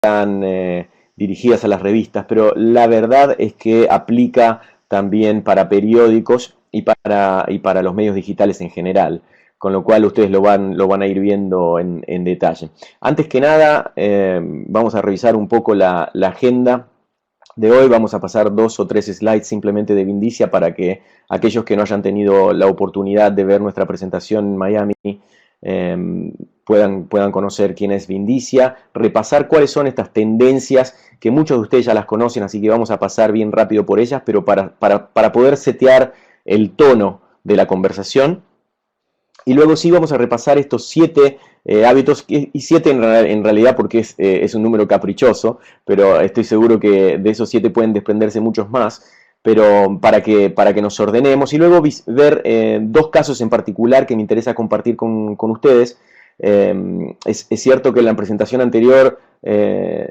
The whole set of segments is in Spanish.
están dirigidas a las revistas, pero la verdad es que aplica también para periódicos y para los medios digitales en general, con lo cual ustedes lo van a ir viendo en detalle. Antes que nada, vamos a revisar un poco la agenda de hoy. Vamos a pasar 2 o 3 slides simplemente de Vindicia para que aquellos que no hayan tenido la oportunidad de ver nuestra presentación en Miami puedan conocer quién es Vindicia, repasar cuáles son estas tendencias que muchos de ustedes ya las conocen, así que vamos a pasar bien rápido por ellas, pero para poder setear el tono de la conversación. Y luego sí vamos a repasar estos 7 hábitos, y 7 en realidad porque es un número caprichoso, pero estoy seguro que de esos 7 pueden desprenderse muchos más, pero para que nos ordenemos y luego ver 2 casos en particular que me interesa compartir con ustedes. Es cierto que en la presentación anterior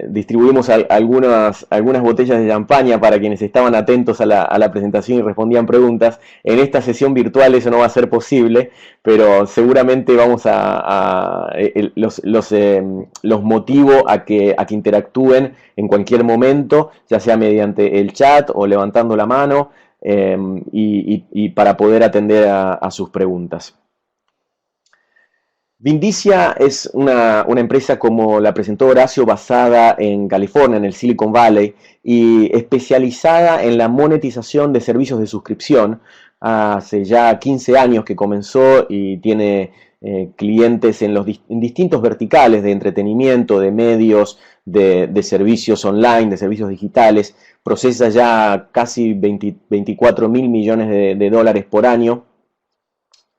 distribuimos algunas botellas de champaña para quienes estaban atentos a la presentación y respondían preguntas. En esta sesión virtual eso no va a ser posible, pero seguramente los motivo a que interactúen en cualquier momento, ya sea mediante el chat o levantando la mano, y para poder atender a sus preguntas. Vindicia es una empresa, como la presentó Horacio, basada en California, en el Silicon Valley, y especializada en la monetización de servicios de suscripción. Hace ya 15 años que comenzó y tiene clientes en distintos verticales de entretenimiento, de medios, de servicios online, de servicios digitales. Procesa ya casi 24 mil millones de dólares por año.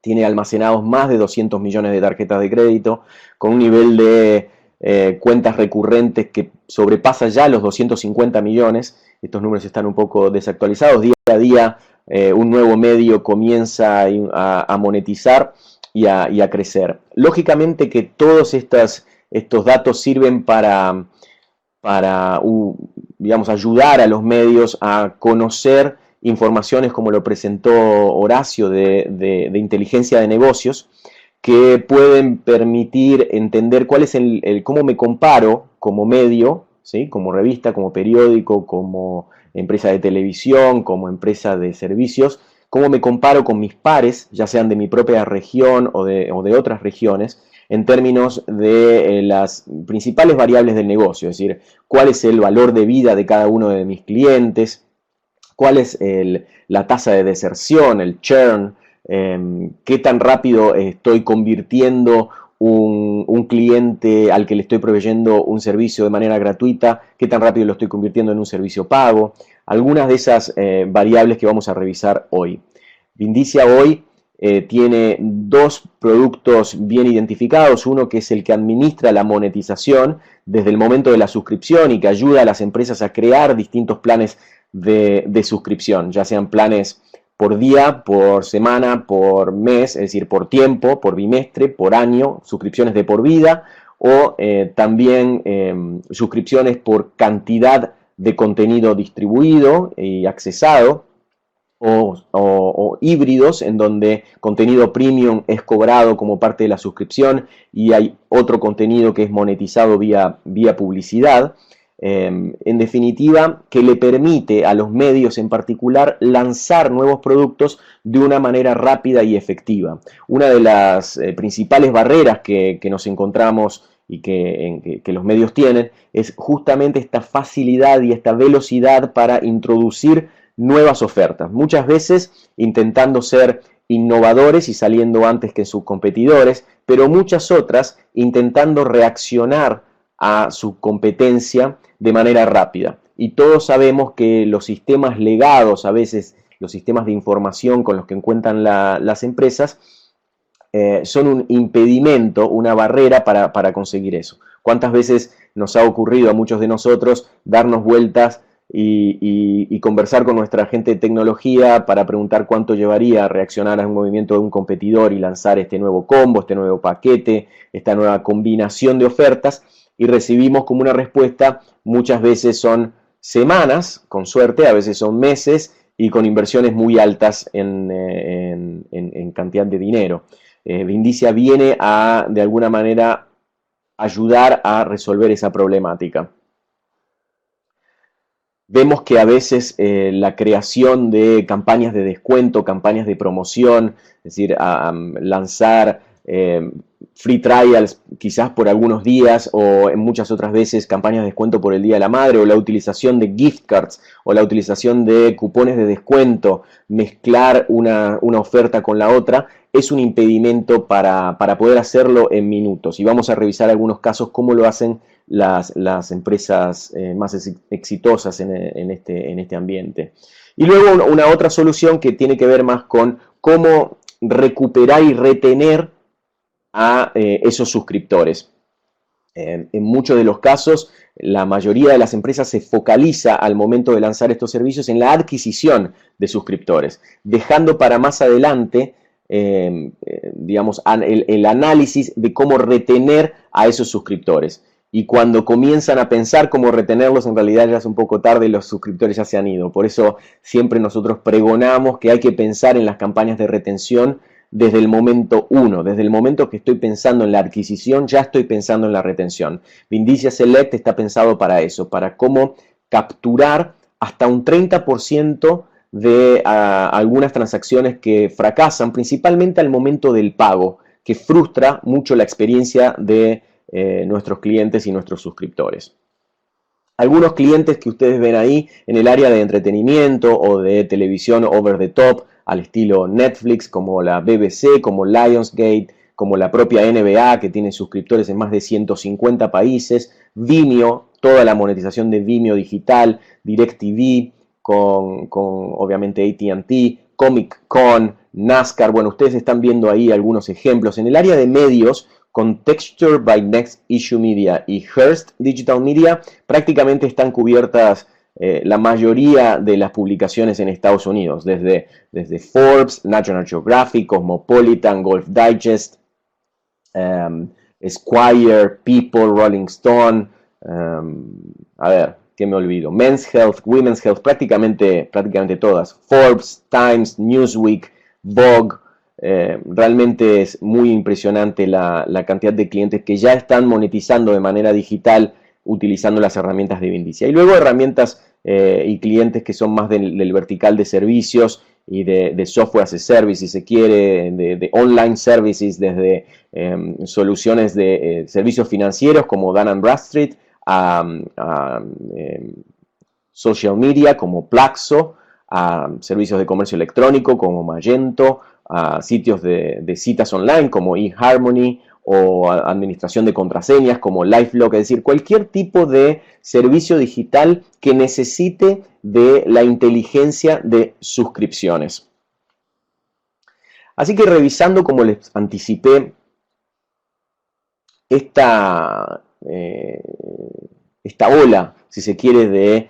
Tiene almacenados más de 200 millones de tarjetas de crédito, con un nivel de cuentas recurrentes que sobrepasa ya los 250 millones. Estos números están un poco desactualizados. Día a día un nuevo medio comienza a monetizar y a crecer. Lógicamente que todos estos datos sirven para digamos, ayudar a los medios a conocer informaciones como lo presentó Horacio de inteligencia de negocios, que pueden permitir entender cuál es cómo me comparo como medio, ¿sí? Como revista, como periódico, como empresa de televisión, como empresa de servicios, cómo me comparo con mis pares, ya sean de mi propia región o de otras regiones, en términos de las principales variables del negocio, es decir, cuál es el valor de vida de cada uno de mis clientes, cuál es la tasa de deserción, el churn, qué tan rápido estoy convirtiendo un cliente al que le estoy proveyendo un servicio de manera gratuita, qué tan rápido lo estoy convirtiendo en un servicio pago, algunas de esas variables que vamos a revisar hoy. Vindicia hoy tiene 2 productos bien identificados, uno que es el que administra la monetización desde el momento de la suscripción y que ayuda a las empresas a crear distintos planes de suscripción, ya sean planes por día, por semana, por mes, es decir, por tiempo, por bimestre, por año, suscripciones de por vida o también suscripciones por cantidad de contenido distribuido y accesado, o híbridos en donde contenido premium es cobrado como parte de la suscripción y hay otro contenido que es monetizado vía publicidad. En definitiva, que le permite a los medios en particular lanzar nuevos productos de una manera rápida y efectiva. Una de las principales barreras que nos encontramos y que los medios tienen es justamente esta facilidad y esta velocidad para introducir nuevas ofertas, muchas veces intentando ser innovadores y saliendo antes que sus competidores, pero muchas otras intentando reaccionar a su competencia de manera rápida. Y todos sabemos que los sistemas legados, a veces los sistemas de información con los que cuentan las empresas, son un impedimento, una barrera para conseguir eso. ¿Cuántas veces nos ha ocurrido a muchos de nosotros darnos vueltas y conversar con nuestra gente de tecnología para preguntar cuánto llevaría a reaccionar a un movimiento de un competidor y lanzar este nuevo combo, este nuevo paquete, esta nueva combinación de ofertas, y recibimos como una respuesta, muchas veces son semanas, con suerte, a veces son meses, y con inversiones muy altas en cantidad de dinero. Vindicia viene a, de alguna manera, ayudar a resolver esa problemática. Vemos que a veces la creación de campañas de descuento, campañas de promoción, es decir, lanzar free trials quizás por algunos días o en muchas otras veces campañas de descuento por el Día de la Madre, o la utilización de gift cards o la utilización de cupones de descuento, mezclar una oferta con la otra, es un impedimento para poder hacerlo en minutos. Y vamos a revisar algunos casos cómo lo hacen las empresas más exitosas en este ambiente. Y luego una otra solución que tiene que ver más con cómo recuperar y retener a esos suscriptores. En muchos de los casos, la mayoría de las empresas se focaliza al momento de lanzar estos servicios en la adquisición de suscriptores, dejando para más adelante digamos, el análisis de cómo retener a esos suscriptores. Y cuando comienzan a pensar cómo retenerlos, en realidad ya es un poco tarde y los suscriptores ya se han ido. Por eso siempre nosotros pregonamos que hay que pensar en las campañas de retención desde el momento 1, desde el momento que estoy pensando en la adquisición, ya estoy pensando en la retención. Vindicia Select está pensado para eso, para cómo capturar hasta un 30% de algunas transacciones que fracasan, principalmente al momento del pago, que frustra mucho la experiencia de nuestros clientes y nuestros suscriptores. Algunos clientes que ustedes ven ahí en el área de entretenimiento o de televisión over the top, al estilo Netflix, como la BBC, como Lionsgate, como la propia NBA, que tiene suscriptores en más de 150 países, Vimeo, toda la monetización de Vimeo digital, DirecTV, con obviamente AT&T, Comic Con, NASCAR. Bueno, ustedes están viendo ahí algunos ejemplos. En el área de medios, con Texture by Next Issue Media y Hearst Digital Media, prácticamente están cubiertas la mayoría de las publicaciones en Estados Unidos, desde Forbes, National Geographic, Cosmopolitan, Golf Digest, Esquire, People, Rolling Stone, a ver, ¿qué me olvido? Men's Health, Women's Health, prácticamente todas, Forbes, Times, Newsweek, Vogue. Realmente es muy impresionante la cantidad de clientes que ya están monetizando de manera digital utilizando las herramientas de Vindicia. Y luego herramientas y clientes que son más del vertical de servicios y de software as a service, si se quiere, de online services, desde soluciones de servicios financieros como Dun & Bradstreet, a social media como Plaxo, a servicios de comercio electrónico como Magento, a sitios de citas online como eHarmony, o administración de contraseñas como LifeLock, es decir, cualquier tipo de servicio digital que necesite de la inteligencia de suscripciones. Así que revisando, como les anticipé, esta ola, si se quiere, de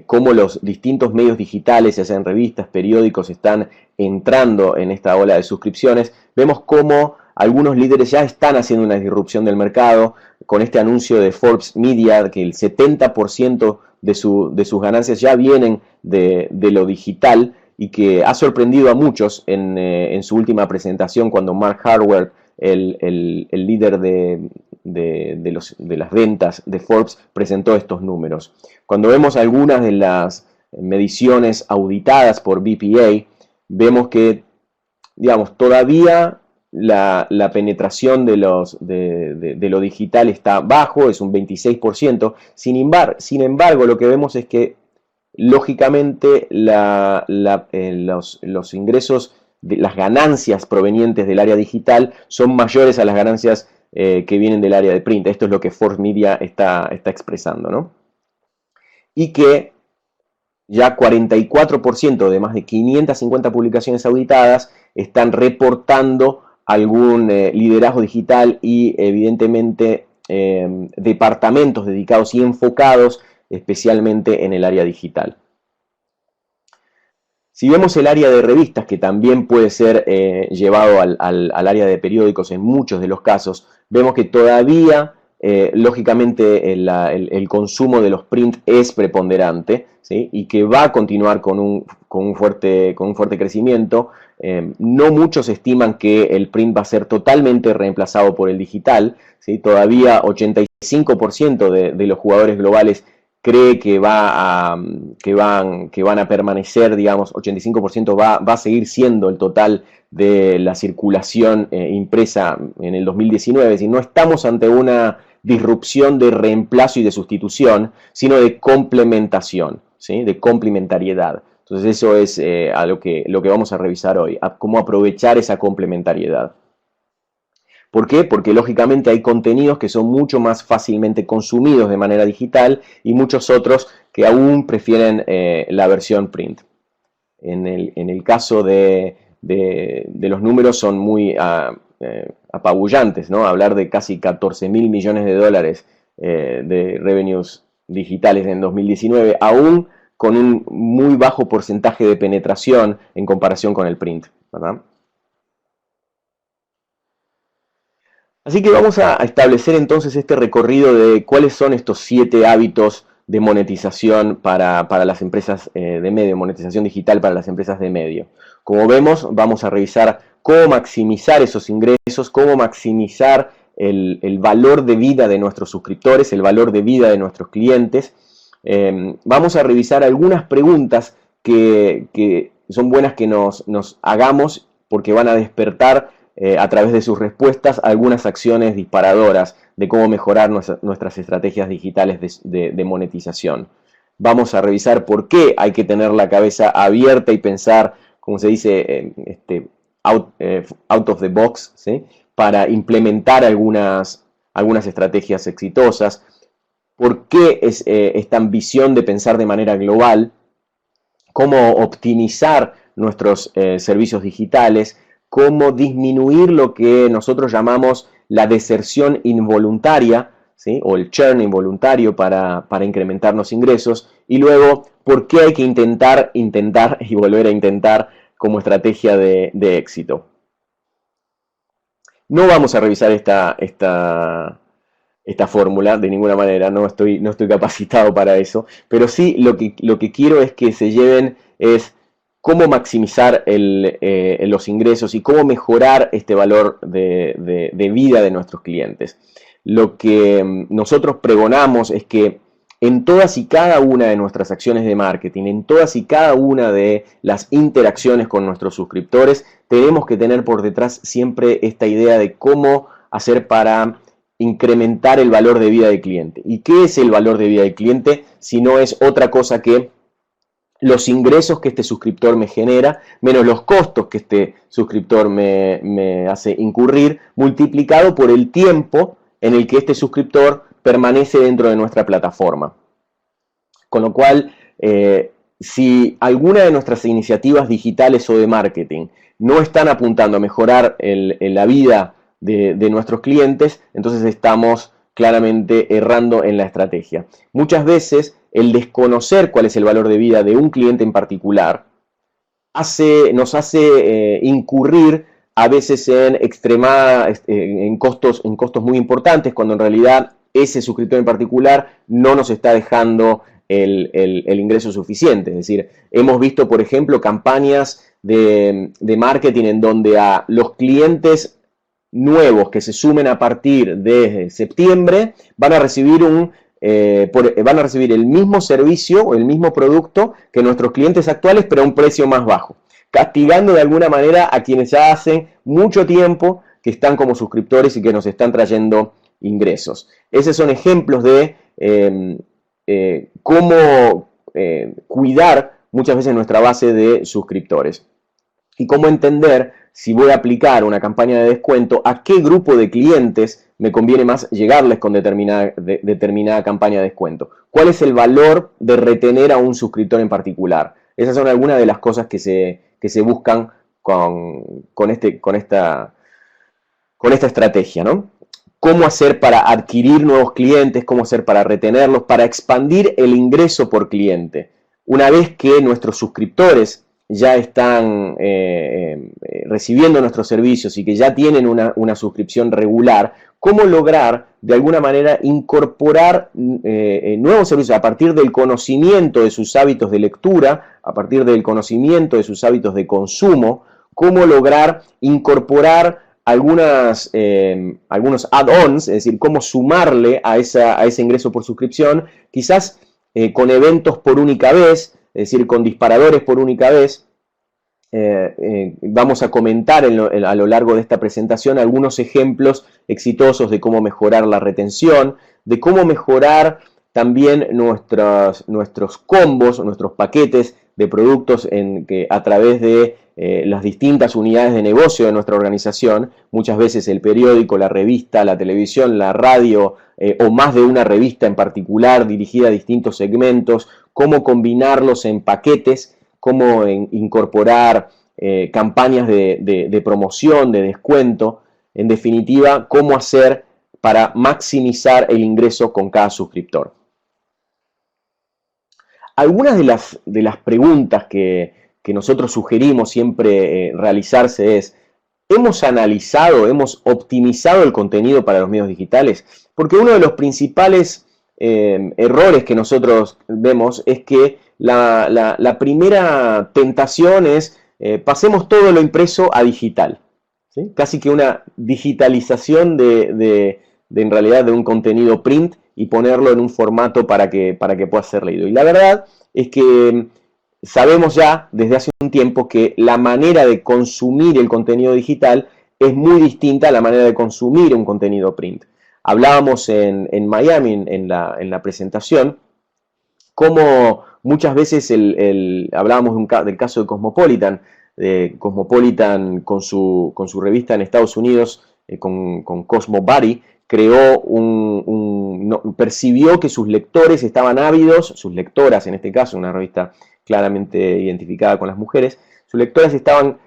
cómo los distintos medios digitales, ya sean revistas, periódicos, están entrando en esta ola de suscripciones, vemos cómo algunos líderes ya están haciendo una disrupción del mercado con este anuncio de Forbes Media, que el 70% de sus ganancias ya vienen de lo digital, y que ha sorprendido a muchos en su última presentación cuando Mark Harwell, el líder de las ventas de Forbes, presentó estos números. Cuando vemos algunas de las mediciones auditadas por BPA, vemos que, digamos, todavía la penetración de lo digital está bajo, es un 26%. Sin embargo, lo que vemos es que, lógicamente, los ingresos, las ganancias provenientes del área digital son mayores a las ganancias que vienen del área de print. Esto es lo que Forbes Media está expresando, ¿no? Y que ya 44% de más de 550 publicaciones auditadas están reportando algún liderazgo digital y, evidentemente, departamentos dedicados y enfocados especialmente en el área digital. Si vemos el área de revistas, que también puede ser llevado al área de periódicos en muchos de los casos, vemos que todavía, lógicamente, el consumo de los print es preponderante, ¿sí? Y que va a continuar con un fuerte crecimiento. No muchos estiman que el print va a ser totalmente reemplazado por el digital, ¿sí? Todavía 85% de los jugadores globales cree que van a permanecer, digamos, 85% va a seguir siendo el total de la circulación impresa en el 2019, es decir, no estamos ante una disrupción de reemplazo y de sustitución, sino de complementación, ¿sí? De complementariedad. Entonces eso es lo que vamos a revisar hoy, cómo aprovechar esa complementariedad. ¿Por qué? Porque lógicamente hay contenidos que son mucho más fácilmente consumidos de manera digital y muchos otros que aún prefieren la versión print. En el caso de los números son muy apabullantes, ¿no? Hablar de casi 14.000 millones de dólares de revenues digitales en 2019, aún con un muy bajo porcentaje de penetración en comparación con el print, ¿verdad? Así que vamos a establecer entonces este recorrido de cuáles son estos 7 hábitos de monetización para las empresas de medio, monetización digital para las empresas de medio. Como vemos, vamos a revisar cómo maximizar esos ingresos, cómo maximizar el valor de vida de nuestros suscriptores, el valor de vida de nuestros clientes. Vamos a revisar algunas preguntas que son buenas que nos hagamos porque van a despertar a través de sus respuestas algunas acciones disparadoras de cómo mejorar nuestras estrategias digitales de monetización. Vamos a revisar por qué hay que tener la cabeza abierta y pensar, como se dice, out of the box, ¿sí? Para implementar algunas estrategias exitosas. ¿Por qué es esta ambición de pensar de manera global? ¿Cómo optimizar nuestros servicios digitales? Cómo disminuir lo que nosotros llamamos la deserción involuntaria, ¿sí? O el churn involuntario para incrementar los ingresos, y luego por qué hay que intentar y volver a intentar como estrategia de éxito. No vamos a revisar esta fórmula de ninguna manera, no estoy capacitado para eso, pero sí lo que quiero es que se lleven es cómo maximizar los ingresos y cómo mejorar este valor de vida de nuestros clientes. Lo que nosotros pregonamos es que en todas y cada una de nuestras acciones de marketing, en todas y cada una de las interacciones con nuestros suscriptores, tenemos que tener por detrás siempre esta idea de cómo hacer para incrementar el valor de vida del cliente. ¿Y qué es el valor de vida del cliente? Si no es otra cosa que los ingresos que este suscriptor me genera, menos los costos que este suscriptor me hace incurrir, multiplicado por el tiempo en el que este suscriptor permanece dentro de nuestra plataforma. Con lo cual, si alguna de nuestras iniciativas digitales o de marketing no están apuntando a mejorar la vida de nuestros clientes, entonces estamos claramente errando en la estrategia. Muchas veces el desconocer cuál es el valor de vida de un cliente en particular nos hace incurrir a veces en costos muy importantes, cuando en realidad ese suscriptor en particular no nos está dejando el ingreso suficiente. Es decir, hemos visto, por ejemplo, campañas de marketing en donde a los clientes nuevos que se sumen a partir de septiembre van a recibir el mismo servicio o el mismo producto que nuestros clientes actuales, pero a un precio más bajo, castigando de alguna manera a quienes ya hacen mucho tiempo que están como suscriptores y que nos están trayendo ingresos. Esos son ejemplos de cómo cuidar muchas veces nuestra base de suscriptores y cómo entender si voy a aplicar una campaña de descuento, a qué grupo de clientes me conviene más llegarles con determinada campaña de descuento. ¿Cuál es el valor de retener a un suscriptor en particular? Esas son algunas de las cosas que se buscan con esta estrategia, ¿no? Cómo hacer para adquirir nuevos clientes, cómo hacer para retenerlos, para expandir el ingreso por cliente. Una vez que nuestros suscriptores ya están recibiendo nuestros servicios y que ya tienen una suscripción regular, cómo lograr de alguna manera incorporar nuevos servicios a partir del conocimiento de sus hábitos de lectura, a partir del conocimiento de sus hábitos de consumo, cómo lograr incorporar algunos add-ons, es decir, cómo sumarle a ese ingreso por suscripción, quizás con eventos por única vez, es decir, con disparadores por única vez. Vamos a comentar a lo largo de esta presentación algunos ejemplos exitosos de cómo mejorar la retención, de cómo mejorar también nuestros combos, nuestros paquetes de productos a través de las distintas unidades de negocio de nuestra organización, muchas veces el periódico, la revista, la televisión, la radio, o más de una revista en particular dirigida a distintos segmentos, cómo combinarlos en paquetes, cómo incorporar campañas de promoción, de descuento, en definitiva, cómo hacer para maximizar el ingreso con cada suscriptor. Algunas de las preguntas que nosotros sugerimos siempre realizarse es: ¿hemos analizado, hemos optimizado el contenido para los medios digitales? Porque uno de los principales errores que nosotros vemos es que la primera tentación es pasemos todo lo impreso a digital, ¿sí? Casi que una digitalización en realidad de un contenido print y ponerlo en un formato para que pueda ser leído. Y la verdad es que sabemos ya desde hace un tiempo que la manera de consumir el contenido digital es muy distinta a la manera de consumir un contenido print. Hablábamos en Miami, en la presentación, cómo muchas veces hablábamos del caso de Cosmopolitan. Cosmopolitan con su revista en Estados Unidos, con Cosmo Body, percibió que sus lectores estaban ávidos, sus lectoras en este caso, una revista claramente identificada con las mujeres, sus lectoras estaban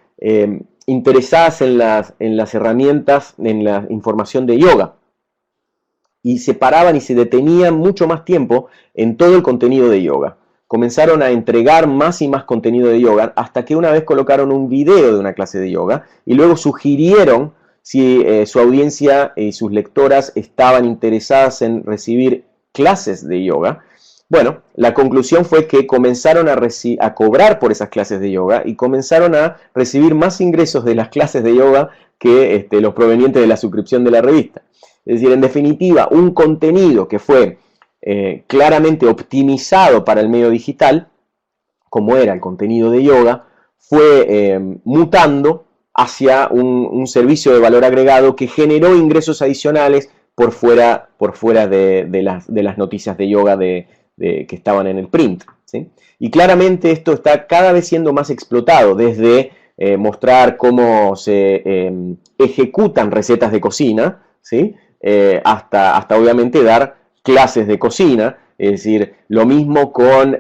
interesadas en las herramientas, en la información de yoga, y se paraban y se detenían mucho más tiempo en todo el contenido de yoga. Comenzaron a entregar más y más contenido de yoga, hasta que una vez colocaron un video de una clase de yoga, y luego sugirieron si su audiencia y sus lectoras estaban interesadas en recibir clases de yoga. Bueno, la conclusión fue que comenzaron a cobrar por esas clases de yoga y comenzaron a recibir más ingresos de las clases de yoga que los provenientes de la suscripción de la revista. Es decir, en definitiva, un contenido que fue claramente optimizado para el medio digital, como era el contenido de yoga, fue mutando hacia un servicio de valor agregado que generó ingresos adicionales por fuera de las noticias de yoga que estaban en el print, ¿sí? Y claramente esto está cada vez siendo más explotado, desde mostrar cómo se ejecutan recetas de cocina, ¿sí? Hasta obviamente dar clases de cocina, es decir, lo mismo con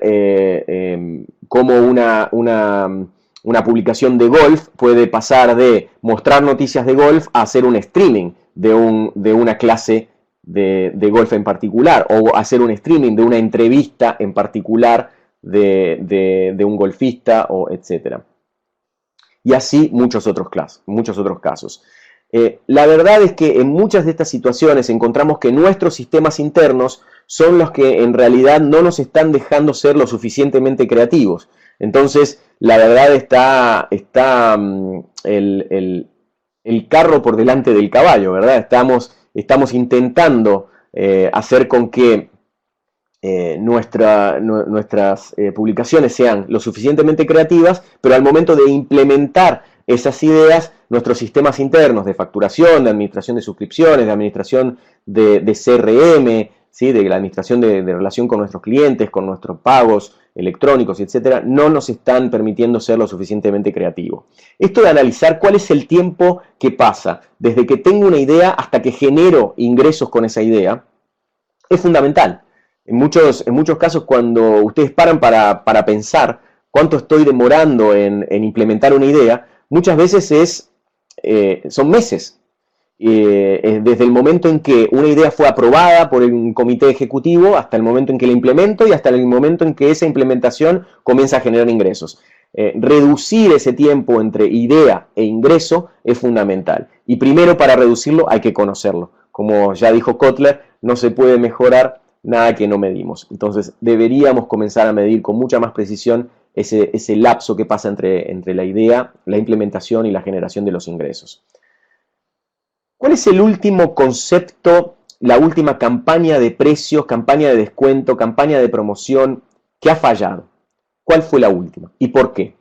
cómo una publicación de golf puede pasar de mostrar noticias de golf a hacer un streaming de una clase de golf en particular, o hacer un streaming de una entrevista en particular de un golfista, etc. Y así muchos otros casos. La verdad es que en muchas de estas situaciones encontramos que nuestros sistemas internos son los que en realidad no nos están dejando ser lo suficientemente creativos. Entonces, la verdad está el carro por delante del caballo, ¿verdad? Estamos intentando hacer con que nuestras publicaciones sean lo suficientemente creativas, pero al momento de implementar esas ideas, nuestros sistemas internos de facturación, de administración de suscripciones, de administración de CRM, ¿sí? De la administración de relación con nuestros clientes, con nuestros pagos electrónicos, etcétera, no nos están permitiendo ser lo suficientemente creativos. Esto de analizar cuál es el tiempo que pasa desde que tengo una idea hasta que genero ingresos con esa idea es fundamental. En muchos casos, cuando ustedes paran para pensar cuánto estoy demorando en implementar una idea, muchas veces son meses. Desde el momento en que una idea fue aprobada por un comité ejecutivo hasta el momento en que la implemento y hasta el momento en que esa implementación comienza a generar ingresos. Reducir ese tiempo entre idea e ingreso es fundamental. Y primero, para reducirlo hay que conocerlo. Como ya dijo Kotler, no se puede mejorar nada que no medimos. Entonces deberíamos comenzar a medir con mucha más precisión ese lapso que pasa entre la idea, la implementación y la generación de los ingresos. ¿Cuál es el último concepto la última campaña de precios, campaña de descuento, campaña de promoción que ha fallado? ¿Cuál fue la última? ¿Y por qué?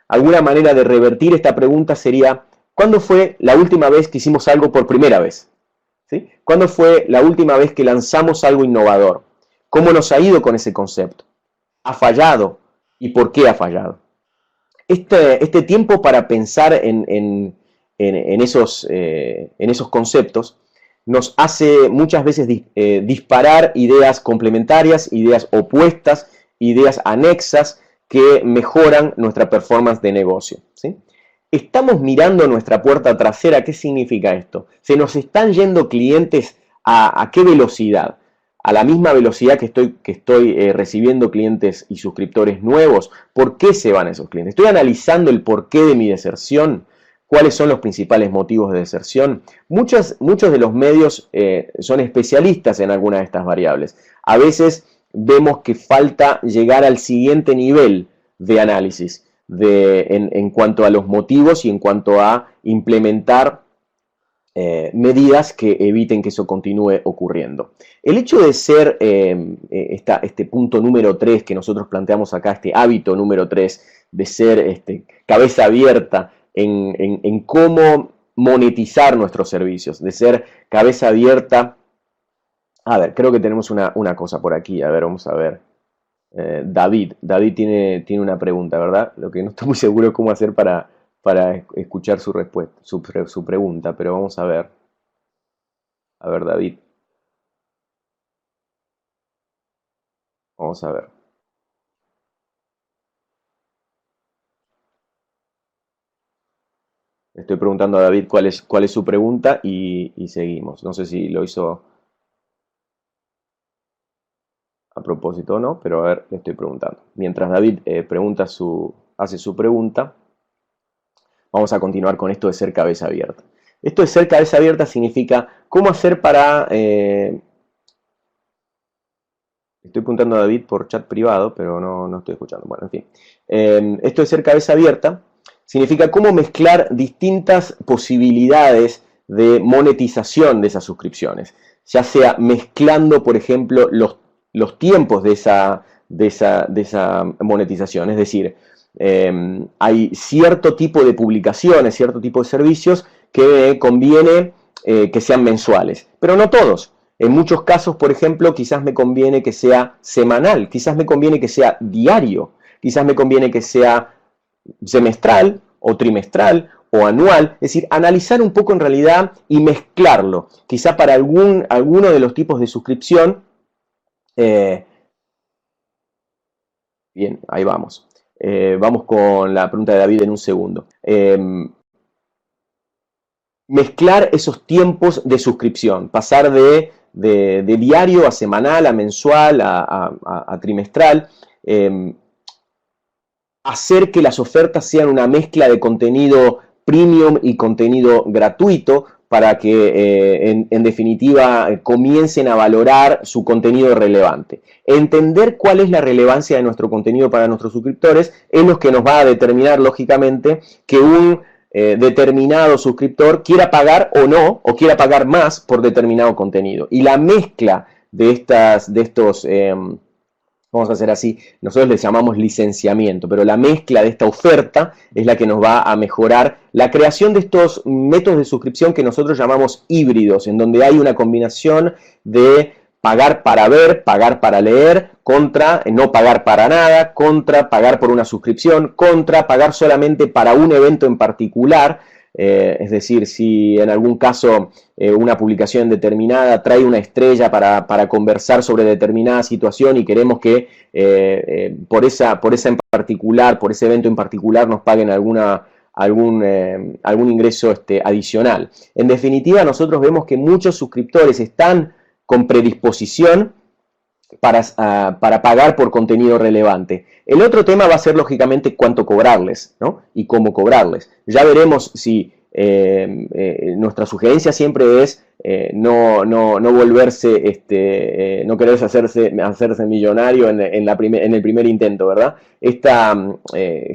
Alguna manera de revertir esta pregunta sería, ¿cuándo fue la última vez que hicimos algo por primera vez? ¿Sí? ¿Cuándo fue la última vez que lanzamos algo innovador? ¿Cómo nos ha ido con ese concepto? ¿Ha fallado? ¿Y por qué ha fallado? Este tiempo para pensar en esos conceptos nos hace muchas veces disparar ideas complementarias, ideas opuestas, ideas anexas que mejoran nuestra performance de negocio, ¿sí? Estamos mirando nuestra puerta trasera. ¿Qué significa esto? Se nos están yendo clientes ¿a qué velocidad? A la misma velocidad que estoy recibiendo clientes y suscriptores nuevos. ¿Por qué se van esos clientes? Estoy analizando el porqué de mi deserción. ¿Cuáles son los principales motivos de deserción? Muchos de los medios son especialistas en alguna de estas variables. A veces vemos que falta llegar al siguiente nivel de análisis en cuanto a los motivos y en cuanto a implementar medidas que eviten que eso continúe ocurriendo. El hecho de ser este punto número 3 que nosotros planteamos acá, este hábito número 3, de ser cabeza abierta en cómo monetizar nuestros servicios, de ser cabeza abierta. A ver, creo que tenemos una cosa por aquí. A ver, vamos a ver. David tiene una pregunta, ¿verdad? Lo que no estoy muy seguro es cómo hacer para escuchar su respuesta, su pregunta, pero vamos a ver. A ver, David. Vamos a ver. Estoy preguntando a David cuál es su pregunta y seguimos. No sé si lo hizo a propósito o no, pero a ver, le estoy preguntando. Mientras David hace su pregunta, vamos a continuar con esto de ser cabeza abierta. Esto de ser cabeza abierta significa cómo hacer para... estoy preguntando a David por chat privado, pero no estoy escuchando. Bueno, en fin. Esto de ser cabeza abierta significa cómo mezclar distintas posibilidades de monetización de esas suscripciones. Ya sea mezclando, por ejemplo, los tiempos de esa monetización. Es decir, hay cierto tipo de publicaciones, cierto tipo de servicios que conviene que sean mensuales, pero no todos. En muchos casos, por ejemplo, quizás me conviene que sea semanal, quizás me conviene que sea diario, quizás me conviene que sea semestral o trimestral o anual. Es decir, analizar un poco en realidad y mezclarlo. Quizá para alguno de los tipos de suscripción. Bien, ahí vamos. Vamos con la pregunta de David en un segundo. Mezclar esos tiempos de suscripción, pasar de diario a semanal, a mensual, a trimestral, hacer que las ofertas sean una mezcla de contenido premium y contenido gratuito para que en definitiva comiencen a valorar su contenido relevante. Entender cuál es la relevancia de nuestro contenido para nuestros suscriptores es lo que nos va a determinar lógicamente que un determinado suscriptor quiera pagar o no, o quiera pagar más por determinado contenido. Y la mezcla de estos vamos a hacer así, nosotros les llamamos licenciamiento, pero la mezcla de esta oferta es la que nos va a mejorar la creación de estos métodos de suscripción que nosotros llamamos híbridos, en donde hay una combinación de pagar para ver, pagar para leer, contra no pagar para nada, contra pagar por una suscripción, contra pagar solamente para un evento en particular. Es decir, si en algún caso una publicación determinada trae una estrella para conversar sobre determinada situación y queremos que por esa en particular, por ese evento en particular nos paguen algún ingreso adicional. En definitiva, nosotros vemos que muchos suscriptores están con predisposición para pagar por contenido relevante. El otro tema va a ser lógicamente cuánto cobrarles, ¿no? Y cómo cobrarles. Ya veremos si nuestra sugerencia siempre es no volverse, no querer hacerse millonario en el primer intento, ¿verdad? Esta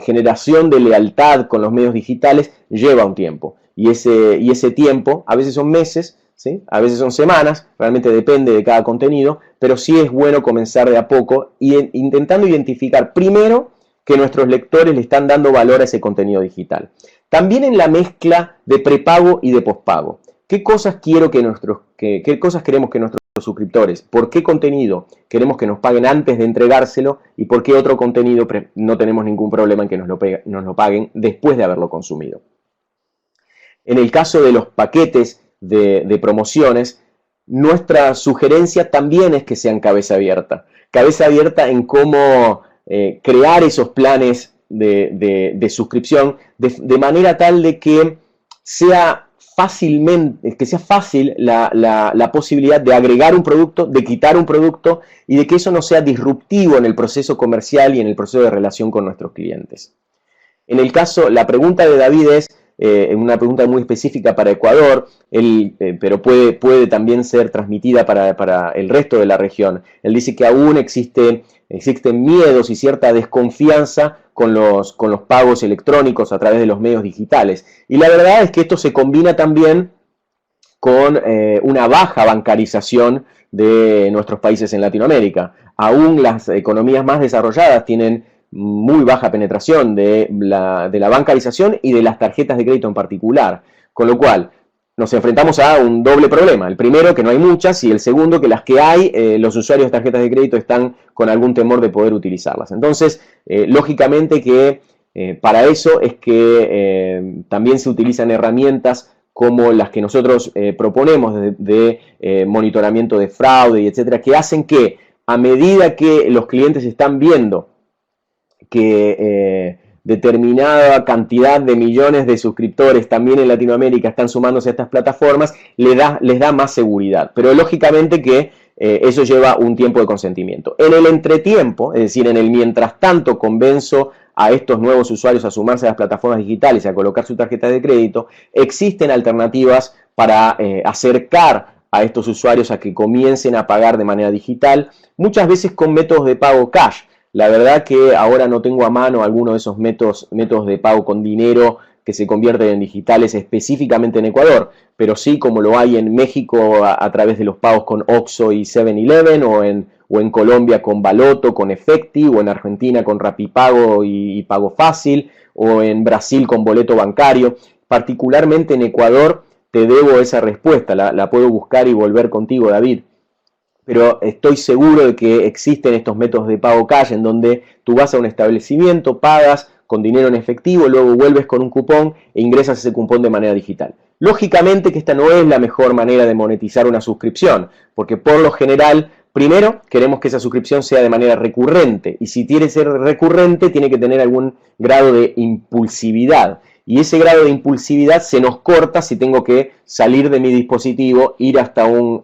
generación de lealtad con los medios digitales lleva un tiempo. Y ese tiempo, a veces son meses, ¿sí? A veces son semanas, realmente depende de cada contenido, pero sí es bueno comenzar de a poco y intentando identificar primero que nuestros lectores le están dando valor a ese contenido digital. También en la mezcla de prepago y de pospago. ¿Qué cosas qué cosas queremos que nuestros suscriptores, por qué contenido queremos que nos paguen antes de entregárselo y por qué otro contenido no tenemos ningún problema en que nos lo paguen después de haberlo consumido? En el caso de los paquetes de promociones, nuestra sugerencia también es que sean cabeza abierta en cómo crear esos planes de suscripción de manera tal de que sea fácil la posibilidad de agregar un producto, de quitar un producto y de que eso no sea disruptivo en el proceso comercial y en el proceso de relación con nuestros clientes. En el caso, la pregunta de David es una pregunta muy específica para Ecuador, pero puede también ser transmitida para el resto de la región. Él dice que aún existen miedos y cierta desconfianza con los pagos electrónicos a través de los medios digitales. Y la verdad es que esto se combina también con una baja bancarización de nuestros países en Latinoamérica. Aún las economías más desarrolladas tienen muy baja penetración de la bancarización y de las tarjetas de crédito en particular. Con lo cual, nos enfrentamos a un doble problema. El primero, que no hay muchas, y el segundo, que las que hay, los usuarios de tarjetas de crédito están con algún temor de poder utilizarlas. Entonces, lógicamente que para eso es que también se utilizan herramientas como las que nosotros proponemos de monitoramiento de fraude y etcétera, que hacen que a medida que los clientes están viendo que determinada cantidad de millones de suscriptores también en Latinoamérica están sumándose a estas plataformas, les da más seguridad. Pero lógicamente que eso lleva un tiempo de consentimiento. En el entretiempo, es decir, en el mientras tanto convenzo a estos nuevos usuarios a sumarse a las plataformas digitales y a colocar su tarjeta de crédito, existen alternativas para acercar a estos usuarios a que comiencen a pagar de manera digital, muchas veces con métodos de pago cash. La verdad que ahora no tengo a mano alguno de esos métodos de pago con dinero que se convierten en digitales específicamente en Ecuador, pero sí como lo hay en México a través de los pagos con Oxxo y 7-Eleven, o en Colombia con Baloto, con Efecti, o en Argentina con Rapipago y Pago Fácil, o en Brasil con boleto bancario. Particularmente en Ecuador te debo esa respuesta, la puedo buscar y volver contigo, David. Pero estoy seguro de que existen estos métodos de pago cash en donde tú vas a un establecimiento, pagas con dinero en efectivo, luego vuelves con un cupón e ingresas ese cupón de manera digital. Lógicamente que esta no es la mejor manera de monetizar una suscripción, porque por lo general, primero, queremos que esa suscripción sea de manera recurrente, y si quiere ser recurrente, tiene que tener algún grado de impulsividad. Y ese grado de impulsividad se nos corta si tengo que salir de mi dispositivo, ir hasta un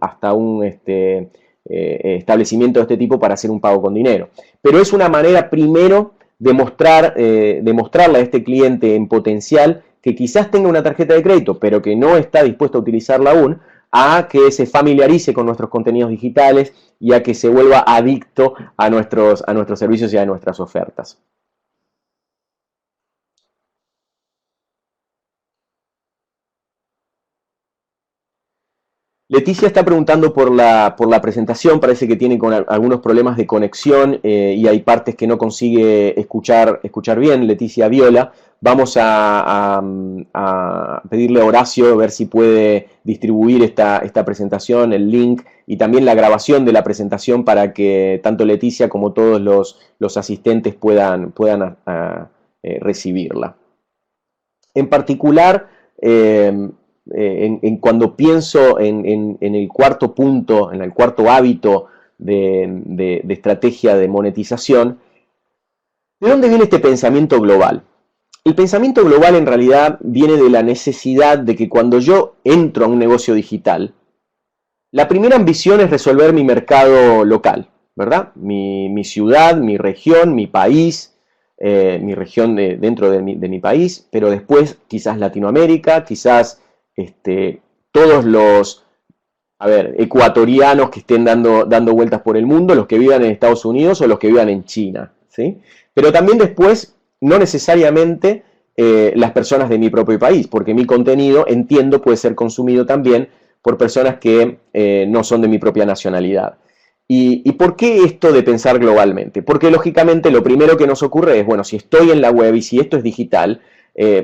establecimiento de este tipo para hacer un pago con dinero. Pero es una manera primero de mostrarle a este cliente en potencial que quizás tenga una tarjeta de crédito, pero que no está dispuesto a utilizarla aún, a que se familiarice con nuestros contenidos digitales y a que se vuelva adicto a nuestros servicios y a nuestras ofertas. Leticia está preguntando por la presentación, parece que tiene algunos problemas de conexión y hay partes que no consigue escuchar bien. Leticia Viola, vamos a pedirle a Horacio a ver si puede distribuir esta presentación, el link y también la grabación de la presentación para que tanto Leticia como todos los asistentes puedan recibirla. En particular, cuando pienso en el cuarto punto, en el cuarto hábito de estrategia de monetización, ¿de dónde viene este pensamiento global? El pensamiento global en realidad viene de la necesidad de que cuando yo entro a un negocio digital, la primera ambición es resolver mi mercado local, ¿verdad? Mi ciudad, mi región, mi país, mi región dentro de mi país, pero después quizás Latinoamérica, quizás todos los ecuatorianos que estén dando vueltas por el mundo, los que vivan en Estados Unidos o los que vivan en China, ¿sí? Pero también después, no necesariamente las personas de mi propio país, porque mi contenido, entiendo, puede ser consumido también por personas que no son de mi propia nacionalidad. ¿Y por qué esto de pensar globalmente? Porque lógicamente lo primero que nos ocurre es, bueno, si estoy en la web y si esto es digital,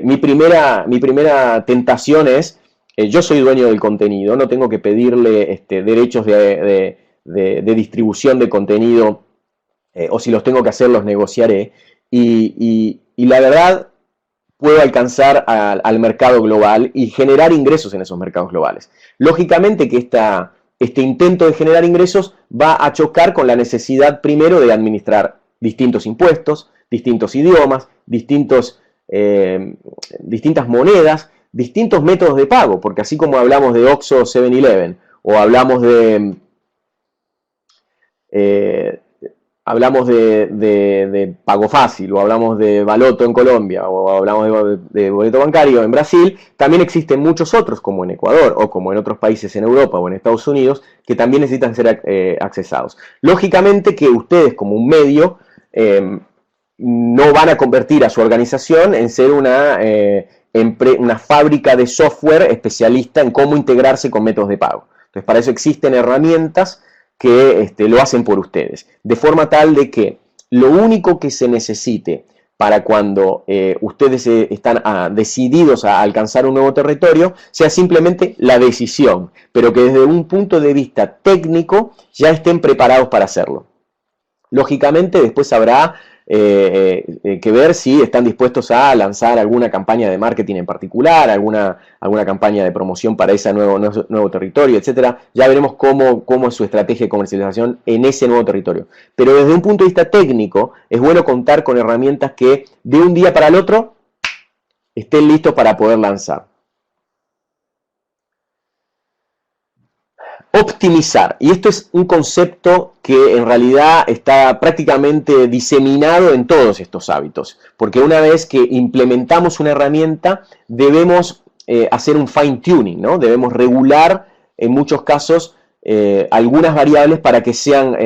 mi primera tentación es, yo soy dueño del contenido, no tengo que pedirle derechos de distribución de contenido, o si los tengo que hacer los negociaré, y la verdad puedo alcanzar al mercado global y generar ingresos en esos mercados globales. Lógicamente que este intento de generar ingresos va a chocar con la necesidad primero de administrar distintos impuestos, distintos idiomas, distintas monedas, distintos métodos de pago, porque así como hablamos de Oxxo 7-Eleven o hablamos de Pago Fácil, o hablamos de Baloto en Colombia, o hablamos de boleto bancario en Brasil, también existen muchos otros, como en Ecuador, o como en otros países en Europa o en Estados Unidos, que también necesitan ser accesados. Lógicamente que ustedes, como un medio, no van a convertir a su organización en ser una fábrica de software especialista en cómo integrarse con métodos de pago. Entonces, para eso existen herramientas que lo hacen por ustedes, de forma tal de que lo único que se necesite para cuando ustedes están decididos a alcanzar un nuevo territorio sea simplemente la decisión, pero que desde un punto de vista técnico ya estén preparados para hacerlo. Lógicamente después habrá que ver si están dispuestos a lanzar alguna campaña de marketing en particular, alguna campaña de promoción para ese nuevo territorio, etcétera. Ya veremos cómo es su estrategia de comercialización en ese nuevo territorio. Pero desde un punto de vista técnico, es bueno contar con herramientas que de un día para el otro estén listos para poder lanzar. Optimizar, y esto es un concepto que en realidad está prácticamente diseminado en todos estos hábitos, porque una vez que implementamos una herramienta debemos hacer un fine tuning, ¿no? Debemos regular en muchos casos algunas variables para que sean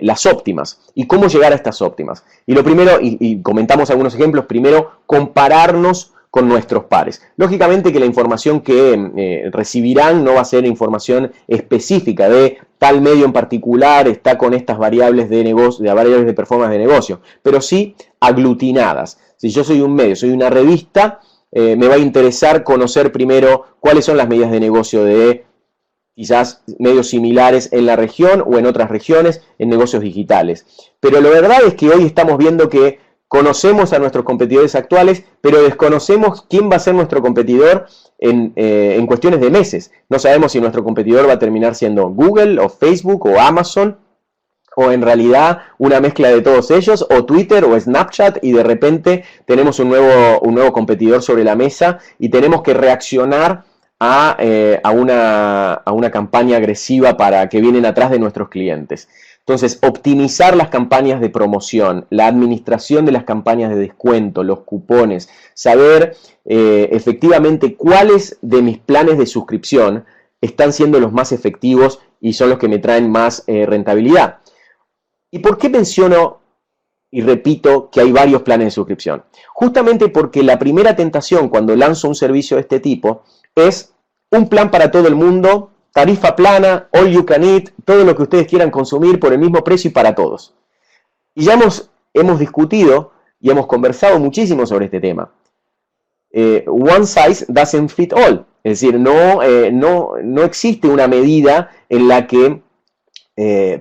las óptimas. ¿Y cómo llegar a estas óptimas? Y lo primero, y comentamos algunos ejemplos, primero compararnos con nuestros pares. Lógicamente que la información que recibirán no va a ser información específica de tal medio en particular, está con estas variables de negocio, variables de performance de negocio, pero sí aglutinadas. Si yo soy un medio, soy una revista, me va a interesar conocer primero cuáles son las medidas de negocio de quizás medios similares en la región o en otras regiones, en negocios digitales. Pero la verdad es que hoy estamos viendo que conocemos a nuestros competidores actuales, pero desconocemos quién va a ser nuestro competidor en cuestiones de meses. No sabemos si nuestro competidor va a terminar siendo Google o Facebook o Amazon, o en realidad una mezcla de todos ellos, o Twitter o Snapchat, y de repente tenemos un nuevo competidor sobre la mesa y tenemos que reaccionar a una campaña agresiva para que vienen atrás de nuestros clientes. Entonces, optimizar las campañas de promoción, la administración de las campañas de descuento, los cupones, saber efectivamente cuáles de mis planes de suscripción están siendo los más efectivos y son los que me traen más rentabilidad. ¿Y por qué menciono y repito que hay varios planes de suscripción? Justamente porque la primera tentación cuando lanzo un servicio de este tipo es un plan para todo el mundo, tarifa plana, all you can eat, todo lo que ustedes quieran consumir por el mismo precio y para todos. Y ya hemos discutido y hemos conversado muchísimo sobre este tema. One size doesn't fit all. Es decir, no existe una medida en la que,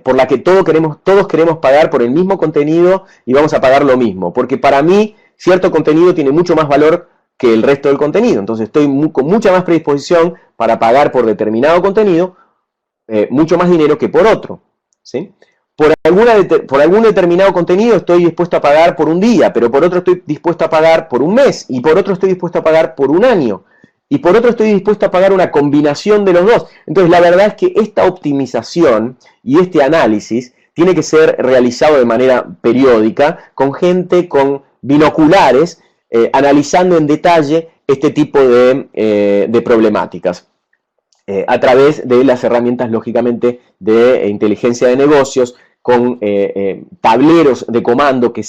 por la que todos queremos pagar por el mismo contenido y vamos a pagar lo mismo. Porque para mí, cierto contenido tiene mucho más valor que el resto del contenido. Entonces estoy con mucha más predisposición para pagar por determinado contenido mucho más dinero que por otro, ¿sí? Por algún determinado contenido estoy dispuesto a pagar por un día, pero por otro estoy dispuesto a pagar por un mes, y por otro estoy dispuesto a pagar por un año, y por otro estoy dispuesto a pagar una combinación de los dos. Entonces la verdad es que esta optimización y este análisis tiene que ser realizado de manera periódica, con gente con binoculares, analizando en detalle este tipo de problemáticas. A través de las herramientas, lógicamente, de inteligencia de negocios, con tableros de comando que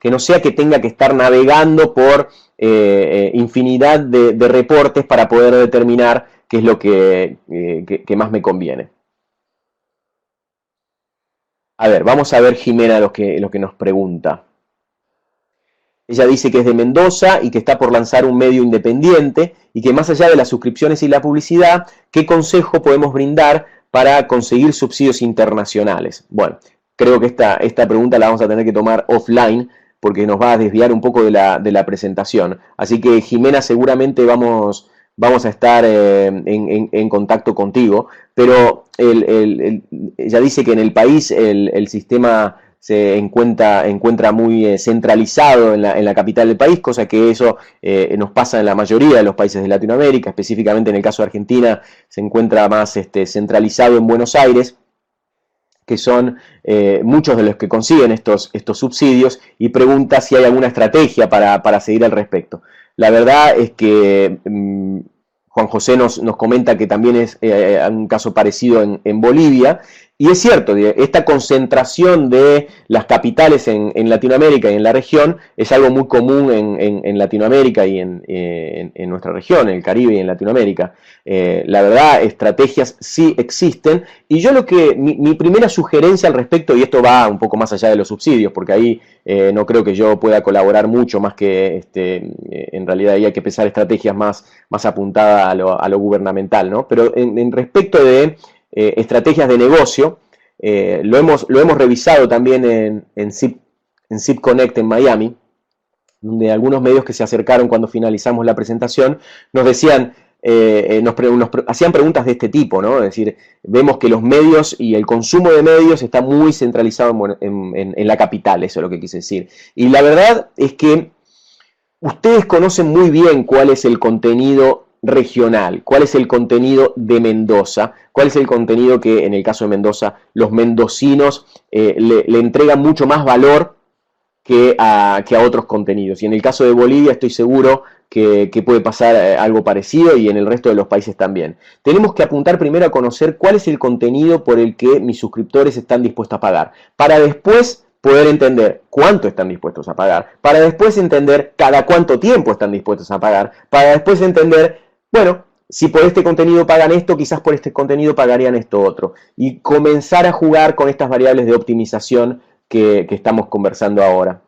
no sea que tenga que estar navegando por infinidad de reportes para poder determinar qué es lo que más me conviene. A ver, vamos a ver Jimena lo que nos pregunta. Ella dice que es de Mendoza y que está por lanzar un medio independiente y que más allá de las suscripciones y la publicidad, ¿qué consejo podemos brindar para conseguir subsidios internacionales? Bueno, creo que esta pregunta la vamos a tener que tomar offline porque nos va a desviar un poco de la presentación. Así que Jimena, seguramente vamos a estar en contacto contigo, pero ella dice que en el país el sistema se encuentra muy centralizado en la capital del país, cosa que eso nos pasa en la mayoría de los países de Latinoamérica, específicamente en el caso de Argentina se encuentra más centralizado en Buenos Aires, que son muchos de los que consiguen estos subsidios, y pregunta si hay alguna estrategia para seguir al respecto. La verdad es que Juan José nos comenta que también es un caso parecido en Bolivia, y es cierto, esta concentración de las capitales en Latinoamérica y en la región es algo muy común en Latinoamérica y en nuestra región, en el Caribe y en Latinoamérica. La verdad, estrategias sí existen, y yo mi primera sugerencia al respecto, y esto va un poco más allá de los subsidios, porque ahí no creo que yo pueda colaborar mucho, más que en realidad ahí hay que pensar estrategias más apuntadas a lo gubernamental, ¿no? Pero en respecto de estrategias de negocio, lo hemos revisado también en SIP Connect en Miami, donde algunos medios que se acercaron cuando finalizamos la presentación nos decían, nos hacían preguntas de este tipo, ¿no? Es decir, vemos que los medios y el consumo de medios está muy centralizado en la capital, eso es lo que quise decir. Y la verdad es que ustedes conocen muy bien cuál es el contenido regional, cuál es el contenido de Mendoza, cuál es el contenido que en el caso de Mendoza los mendocinos le entregan mucho más valor que a otros contenidos. Y en el caso de Bolivia estoy seguro que puede pasar algo parecido, y en el resto de los países también. Tenemos que apuntar primero a conocer cuál es el contenido por el que mis suscriptores están dispuestos a pagar, para después poder entender cuánto están dispuestos a pagar, para después entender cada cuánto tiempo están dispuestos a pagar, para después entender, bueno, si por este contenido pagan esto, quizás por este contenido pagarían esto otro, y comenzar a jugar con estas variables de optimización que estamos conversando ahora.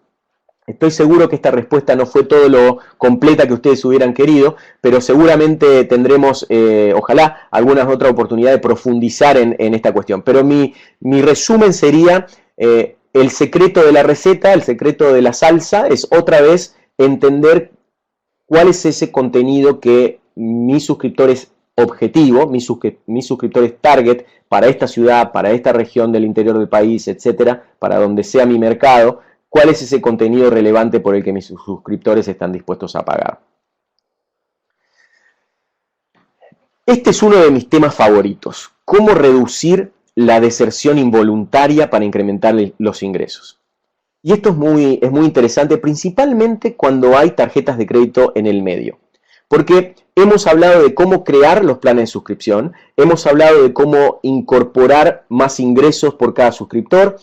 Estoy seguro que esta respuesta no fue todo lo completa que ustedes hubieran querido, pero seguramente tendremos, ojalá, alguna otra oportunidad de profundizar en esta cuestión. Pero mi resumen sería, el secreto de la receta, el secreto de la salsa, es otra vez entender cuál es ese contenido que mis suscriptores objetivo, mis suscriptores target para esta ciudad, para esta región del interior del país, etcétera, para donde sea mi mercado, cuál es ese contenido relevante por el que mis suscriptores están dispuestos a pagar. Este es uno de mis temas favoritos: cómo reducir la deserción involuntaria para incrementar los ingresos. Y esto es muy interesante, principalmente cuando hay tarjetas de crédito en el medio. Porque hemos hablado de cómo crear los planes de suscripción, hemos hablado de cómo incorporar más ingresos por cada suscriptor,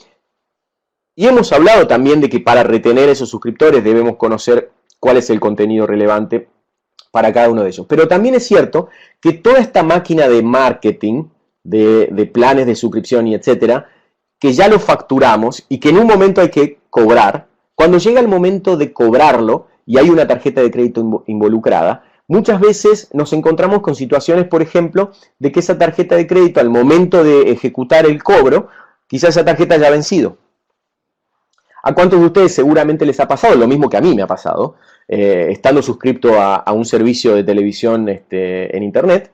y hemos hablado también de que para retener esos suscriptores debemos conocer cuál es el contenido relevante para cada uno de ellos. Pero también es cierto que toda esta máquina de marketing, de planes de suscripción y etcétera, que ya lo facturamos y que en un momento hay que cobrar, cuando llega el momento de cobrarlo y hay una tarjeta de crédito involucrada, muchas veces nos encontramos con situaciones, por ejemplo, de que esa tarjeta de crédito, al momento de ejecutar el cobro, quizás esa tarjeta haya vencido. ¿A cuántos de ustedes seguramente les ha pasado? Lo mismo que a mí me ha pasado, estando suscripto a un servicio de televisión en internet,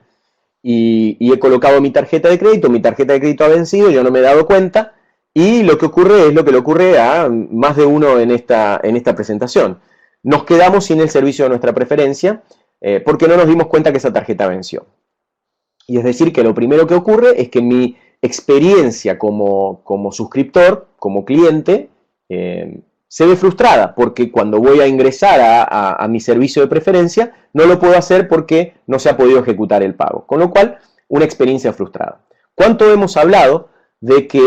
y he colocado mi tarjeta de crédito ha vencido, yo no me he dado cuenta, y lo que ocurre es lo que le ocurre a más de uno en esta presentación. Nos quedamos sin el servicio de nuestra preferencia porque no nos dimos cuenta que esa tarjeta venció. Y es decir, que lo primero que ocurre es que mi experiencia como suscriptor, como cliente, se ve frustrada, porque cuando voy a ingresar a mi servicio de preferencia, no lo puedo hacer porque no se ha podido ejecutar el pago. Con lo cual, una experiencia frustrada. ¿Cuánto hemos hablado de que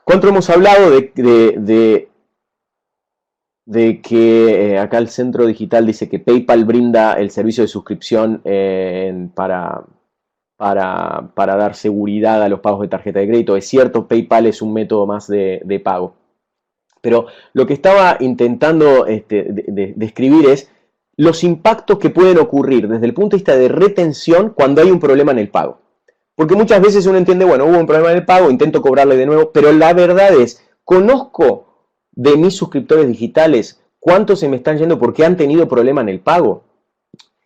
¿cuánto hemos hablado de de que acá el Centro Digital dice que PayPal brinda el servicio de suscripción para dar seguridad a los pagos de tarjeta de crédito. Es cierto, PayPal es un método más de pago. Pero lo que estaba intentando describir es los impactos que pueden ocurrir desde el punto de vista de retención cuando hay un problema en el pago. Porque muchas veces uno entiende, bueno, hubo un problema en el pago, intento cobrarle de nuevo, pero la verdad es, conozco de mis suscriptores digitales cuántos se me están yendo porque han tenido problema en el pago.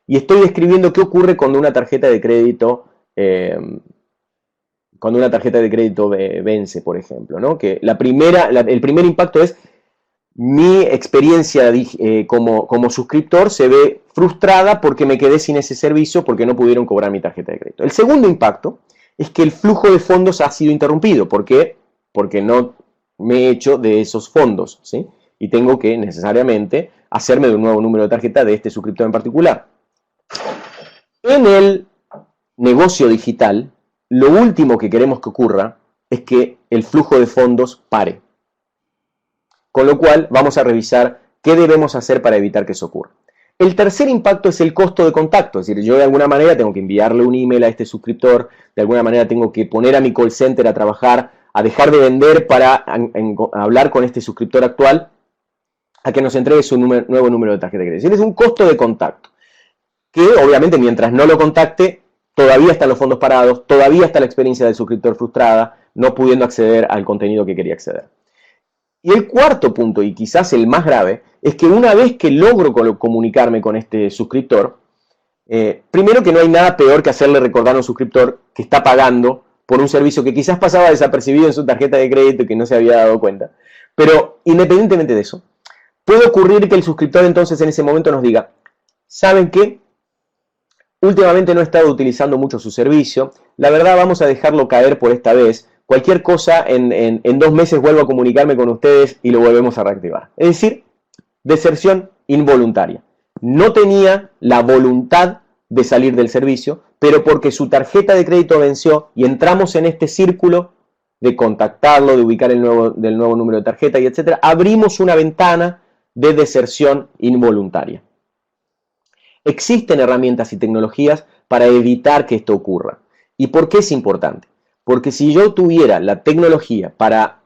Y estoy describiendo qué ocurre cuando una tarjeta de crédito vence, por ejemplo, ¿no? Que el primer impacto es mi experiencia como suscriptor se ve frustrada porque me quedé sin ese servicio porque no pudieron cobrar mi tarjeta de crédito. El segundo impacto es que el flujo de fondos ha sido interrumpido. ¿Por qué? Porque no me he hecho de esos fondos, ¿sí? Y tengo que necesariamente hacerme de un nuevo número de tarjeta de este suscriptor en particular. En el negocio digital, lo último que queremos que ocurra es que el flujo de fondos pare. Con lo cual, vamos a revisar qué debemos hacer para evitar que eso ocurra. El tercer impacto es el costo de contacto. Es decir, yo de alguna manera tengo que enviarle un email a este suscriptor, de alguna manera tengo que poner a mi call center a trabajar, a dejar de vender para hablar con este suscriptor actual, a que nos entregue su nuevo número de tarjeta de crédito. Es decir, es un costo de contacto, que obviamente mientras no lo contacte, todavía están los fondos parados, todavía está la experiencia del suscriptor frustrada, no pudiendo acceder al contenido que quería acceder. Y el cuarto punto, y quizás el más grave, es que una vez que logro comunicarme con este suscriptor, primero que no hay nada peor que hacerle recordar a un suscriptor que está pagando por un servicio que quizás pasaba desapercibido en su tarjeta de crédito y que no se había dado cuenta. Pero independientemente de eso, puede ocurrir que el suscriptor entonces en ese momento nos diga, ¿saben qué? Últimamente no he estado utilizando mucho su servicio, la verdad vamos a dejarlo caer por esta vez, cualquier cosa en 2 meses vuelvo a comunicarme con ustedes y lo volvemos a reactivar. Es decir, deserción involuntaria. No tenía la voluntad de salir del servicio, pero porque su tarjeta de crédito venció y entramos en este círculo de contactarlo, de ubicar el nuevo número de tarjeta y etcétera, abrimos una ventana de deserción involuntaria. Existen herramientas y tecnologías para evitar que esto ocurra. ¿Y por qué es importante? Porque si yo tuviera la tecnología para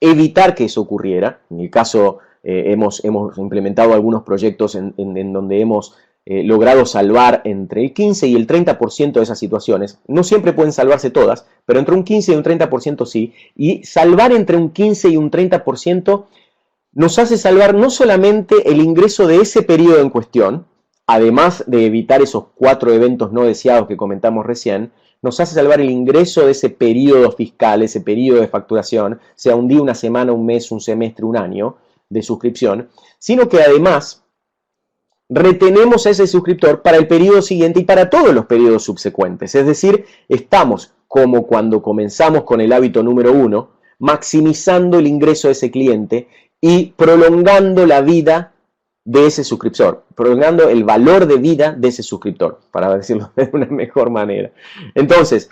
evitar que eso ocurriera, en el caso hemos implementado algunos proyectos en donde hemos logrado salvar entre el 15 y el 30% de esas situaciones, no siempre pueden salvarse todas, pero entre un 15 y un 30% sí, y salvar entre un 15 y un 30% nos hace salvar no solamente el ingreso de ese periodo en cuestión, además de evitar esos 4 eventos no deseados que comentamos recién, nos hace salvar el ingreso de ese periodo fiscal, ese periodo de facturación, sea un día, una semana, un mes, un semestre, un año de suscripción, sino que además retenemos a ese suscriptor para el periodo siguiente y para todos los periodos subsecuentes. Es decir, estamos como cuando comenzamos con el hábito número 1, maximizando el ingreso de ese cliente y prolongando la vida de ese suscriptor, prolongando el valor de vida de ese suscriptor, para decirlo de una mejor manera. Entonces,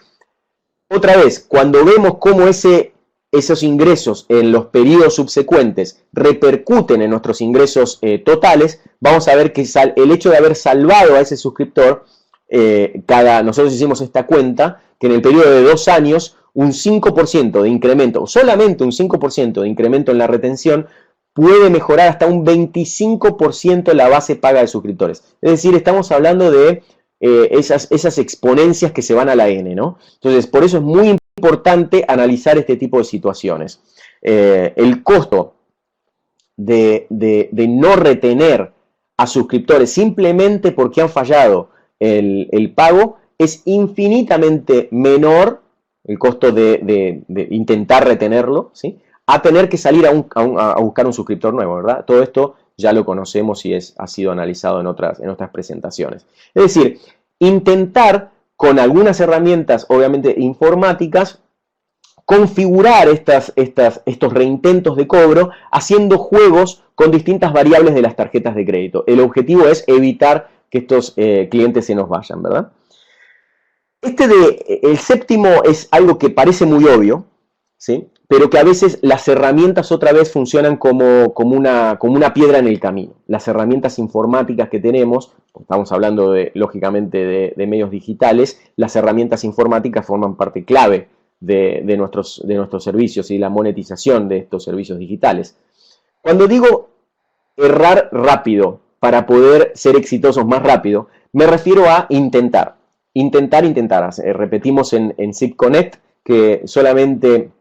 otra vez, cuando vemos cómo esos ingresos en los periodos subsecuentes repercuten en nuestros ingresos totales, vamos a ver que el hecho de haber salvado a ese suscriptor, nosotros hicimos esta cuenta, que en el periodo de 2 años, un 5% de incremento, o solamente un 5% de incremento en la retención, puede mejorar hasta un 25% la base paga de suscriptores. Es decir, estamos hablando de esas exponencias que se van a la N, ¿no? Entonces, por eso es muy importante analizar este tipo de situaciones. El costo de no retener a suscriptores simplemente porque han fallado el pago es infinitamente menor, el costo de intentar retenerlo, ¿sí?, a tener que salir a buscar un suscriptor nuevo, ¿verdad? Todo esto ya lo conocemos y ha sido analizado en otras presentaciones. Es decir, intentar con algunas herramientas, obviamente informáticas, configurar estos reintentos de cobro haciendo juegos con distintas variables de las tarjetas de crédito. El objetivo es evitar que estos clientes se nos vayan, ¿verdad? El séptimo es algo que parece muy obvio, ¿sí? pero que a veces las herramientas otra vez funcionan como una piedra en el camino. Las herramientas informáticas que tenemos, estamos hablando lógicamente de medios digitales, las herramientas informáticas forman parte clave de nuestros servicios y la monetización de estos servicios digitales. Cuando digo errar rápido para poder ser exitosos más rápido, me refiero a intentar. Intentar. Repetimos en SIP Connect que solamente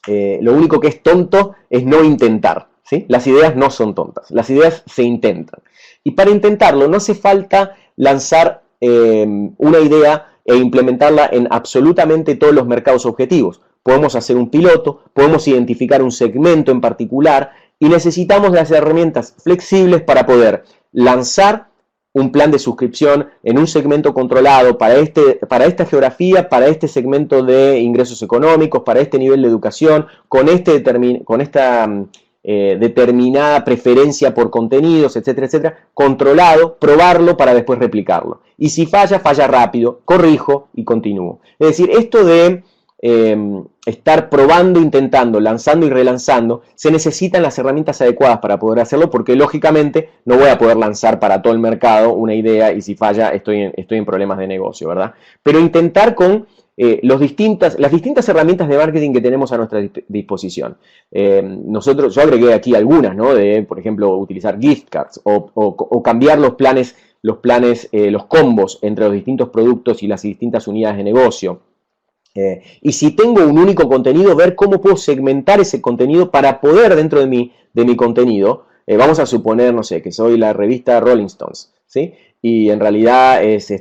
lo único que es tonto es no intentar, ¿sí? Las ideas no son tontas, las ideas se intentan. Y para intentarlo no hace falta lanzar una idea e implementarla en absolutamente todos los mercados objetivos. Podemos hacer un piloto, podemos identificar un segmento en particular y necesitamos las herramientas flexibles para poder lanzar un plan de suscripción en un segmento controlado para esta geografía, para este segmento de ingresos económicos, para este nivel de educación, con esta determinada preferencia por contenidos, etcétera, etcétera, controlado, probarlo para después replicarlo. Y si falla, falla rápido, corrijo y continúo. Es decir, esto de estar probando, intentando, lanzando y relanzando, se necesitan las herramientas adecuadas para poder hacerlo, porque lógicamente no voy a poder lanzar para todo el mercado una idea y si falla estoy en problemas de negocio, ¿verdad? Pero intentar con las distintas herramientas de marketing que tenemos a nuestra disposición. Yo agregué aquí algunas, ¿no? Por ejemplo, utilizar gift cards o cambiar los combos entre los distintos productos y las distintas unidades de negocio. Y si tengo un único contenido, ver cómo puedo segmentar ese contenido para poder dentro de mi contenido, vamos a suponer, no sé, que soy la revista Rolling Stones, ¿sí? Y en realidad es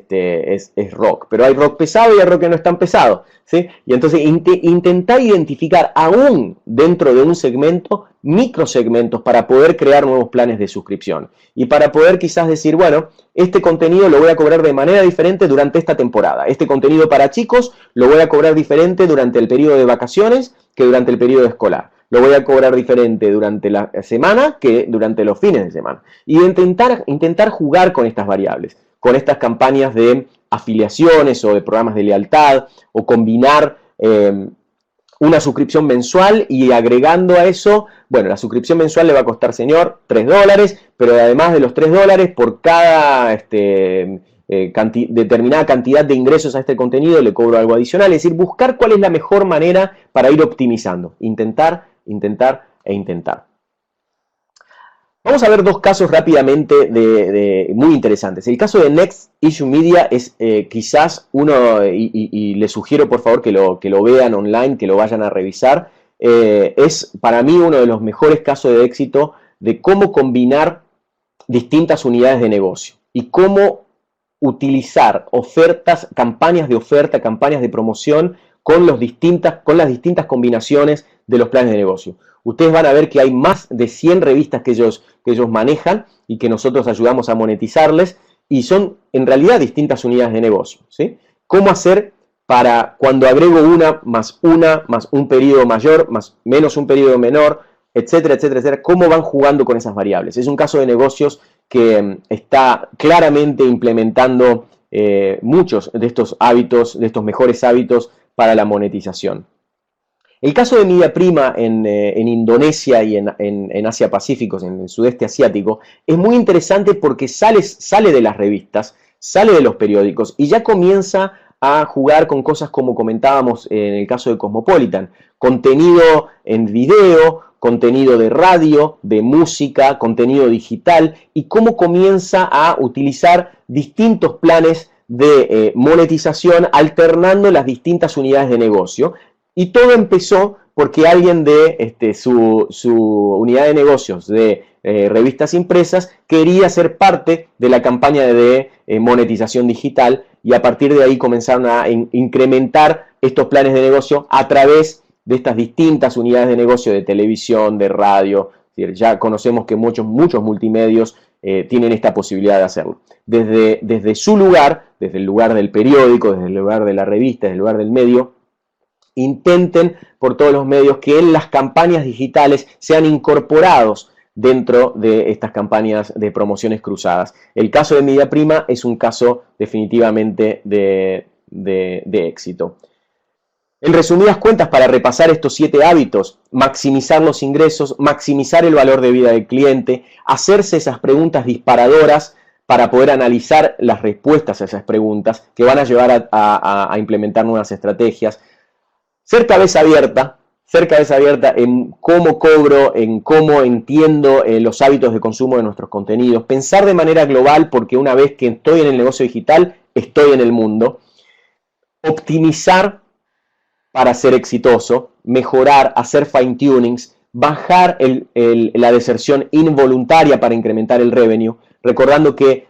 rock, pero hay rock pesado y hay rock que no es tan pesado, ¿sí? Y entonces intentar identificar aún dentro de un segmento, microsegmentos para poder crear nuevos planes de suscripción y para poder quizás decir, bueno, este contenido lo voy a cobrar de manera diferente durante esta temporada. Este contenido para chicos lo voy a cobrar diferente durante el periodo de vacaciones que durante el periodo escolar. Lo voy a cobrar diferente durante la semana que durante los fines de semana. Y intentar jugar con estas variables, con estas campañas de afiliaciones o de programas de lealtad, o combinar una suscripción mensual y agregando a eso, bueno, la suscripción mensual le va a costar, señor, $3, pero además de los $3, por cada determinada cantidad de ingresos a este contenido le cobro algo adicional. Es decir, buscar cuál es la mejor manera para ir optimizando. Intentar e intentar. Vamos a ver dos casos rápidamente muy interesantes. El caso de Next Issue Media es quizás uno, y les sugiero por favor que lo vean online, que lo vayan a revisar. Es para mí uno de los mejores casos de éxito de cómo combinar distintas unidades de negocio y cómo utilizar ofertas, campañas de oferta, campañas de promoción con las distintas combinaciones de los planes de negocio. Ustedes van a ver que hay más de 100 revistas que ellos manejan y que nosotros ayudamos a monetizarles, y son en realidad distintas unidades de negocio, ¿sí? ¿Cómo hacer para cuando agrego una más un periodo mayor, menos un periodo menor, etcétera, etcétera, etcétera? ¿Cómo van jugando con esas variables? Es un caso de negocios que está claramente implementando muchos de estos hábitos, de estos mejores hábitos para la monetización. El caso de Media Prima en Indonesia y en Asia Pacífico, en el sudeste asiático, es muy interesante porque sale de las revistas, sale de los periódicos y ya comienza a jugar con cosas como comentábamos en el caso de Cosmopolitan. Contenido en video, contenido de radio, de música, contenido digital, y cómo comienza a utilizar distintos planes de monetización alternando las distintas unidades de negocio. Y todo empezó porque alguien de su unidad de negocios de revistas impresas quería ser parte de la campaña de monetización digital, y a partir de ahí comenzaron a incrementar estos planes de negocio a través de estas distintas unidades de negocio de televisión, de radio. Ya conocemos que muchos multimedios tienen esta posibilidad de hacerlo. Desde su lugar, desde el lugar del periódico, desde el lugar de la revista, desde el lugar del medio, intenten por todos los medios que en las campañas digitales sean incorporados dentro de estas campañas de promociones cruzadas. El caso de Media Prima es un caso definitivamente de éxito. En resumidas cuentas, para repasar estos 7 hábitos: maximizar los ingresos, maximizar el valor de vida del cliente, hacerse esas preguntas disparadoras para poder analizar las respuestas a esas preguntas que van a llevar a implementar nuevas estrategias, ser cabeza abierta en cómo cobro, en cómo entiendo los hábitos de consumo de nuestros contenidos, pensar de manera global, porque una vez que estoy en el negocio digital, estoy en el mundo, optimizar para ser exitoso, mejorar, hacer fine tunings, bajar la deserción involuntaria para incrementar el revenue, recordando que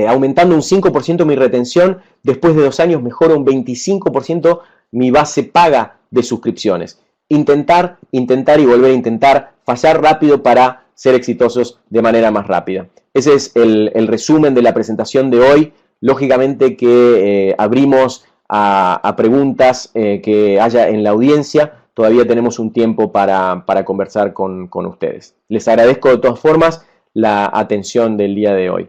aumentando un 5% mi retención, después de 2 años mejoro un 25% mi base paga de suscripciones. Intentar y volver a intentar, fallar rápido para ser exitosos de manera más rápida. Ese es el resumen de la presentación de hoy. Lógicamente que abrimos a preguntas que haya en la audiencia. Todavía tenemos un tiempo para conversar con ustedes. Les agradezco de todas formas la atención del día de hoy.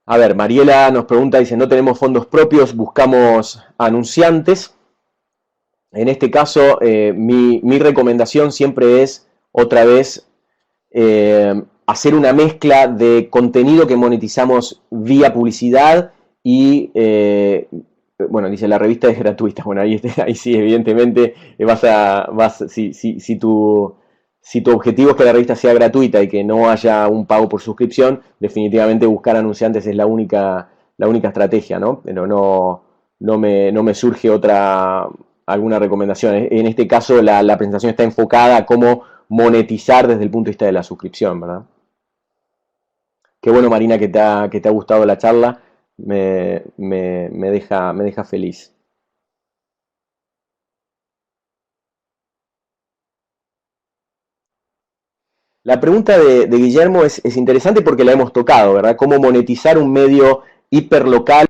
A ver, Mariela nos pregunta, dice, no tenemos fondos propios, buscamos anunciantes. En este caso, mi recomendación siempre es, otra vez, hacer una mezcla de contenido que monetizamos vía publicidad y, bueno, dice, la revista es gratuita. Bueno, ahí sí, evidentemente, si tu objetivo es que la revista sea gratuita y que no haya un pago por suscripción, definitivamente buscar anunciantes es la única estrategia, ¿no? Pero no me surge alguna recomendación. En este caso, la presentación está enfocada a cómo monetizar desde el punto de vista de la suscripción, ¿verdad? Qué bueno, Marina, que te ha gustado la charla. Me deja feliz. La pregunta de Guillermo es interesante porque la hemos tocado, ¿verdad? Cómo monetizar un medio hiperlocal.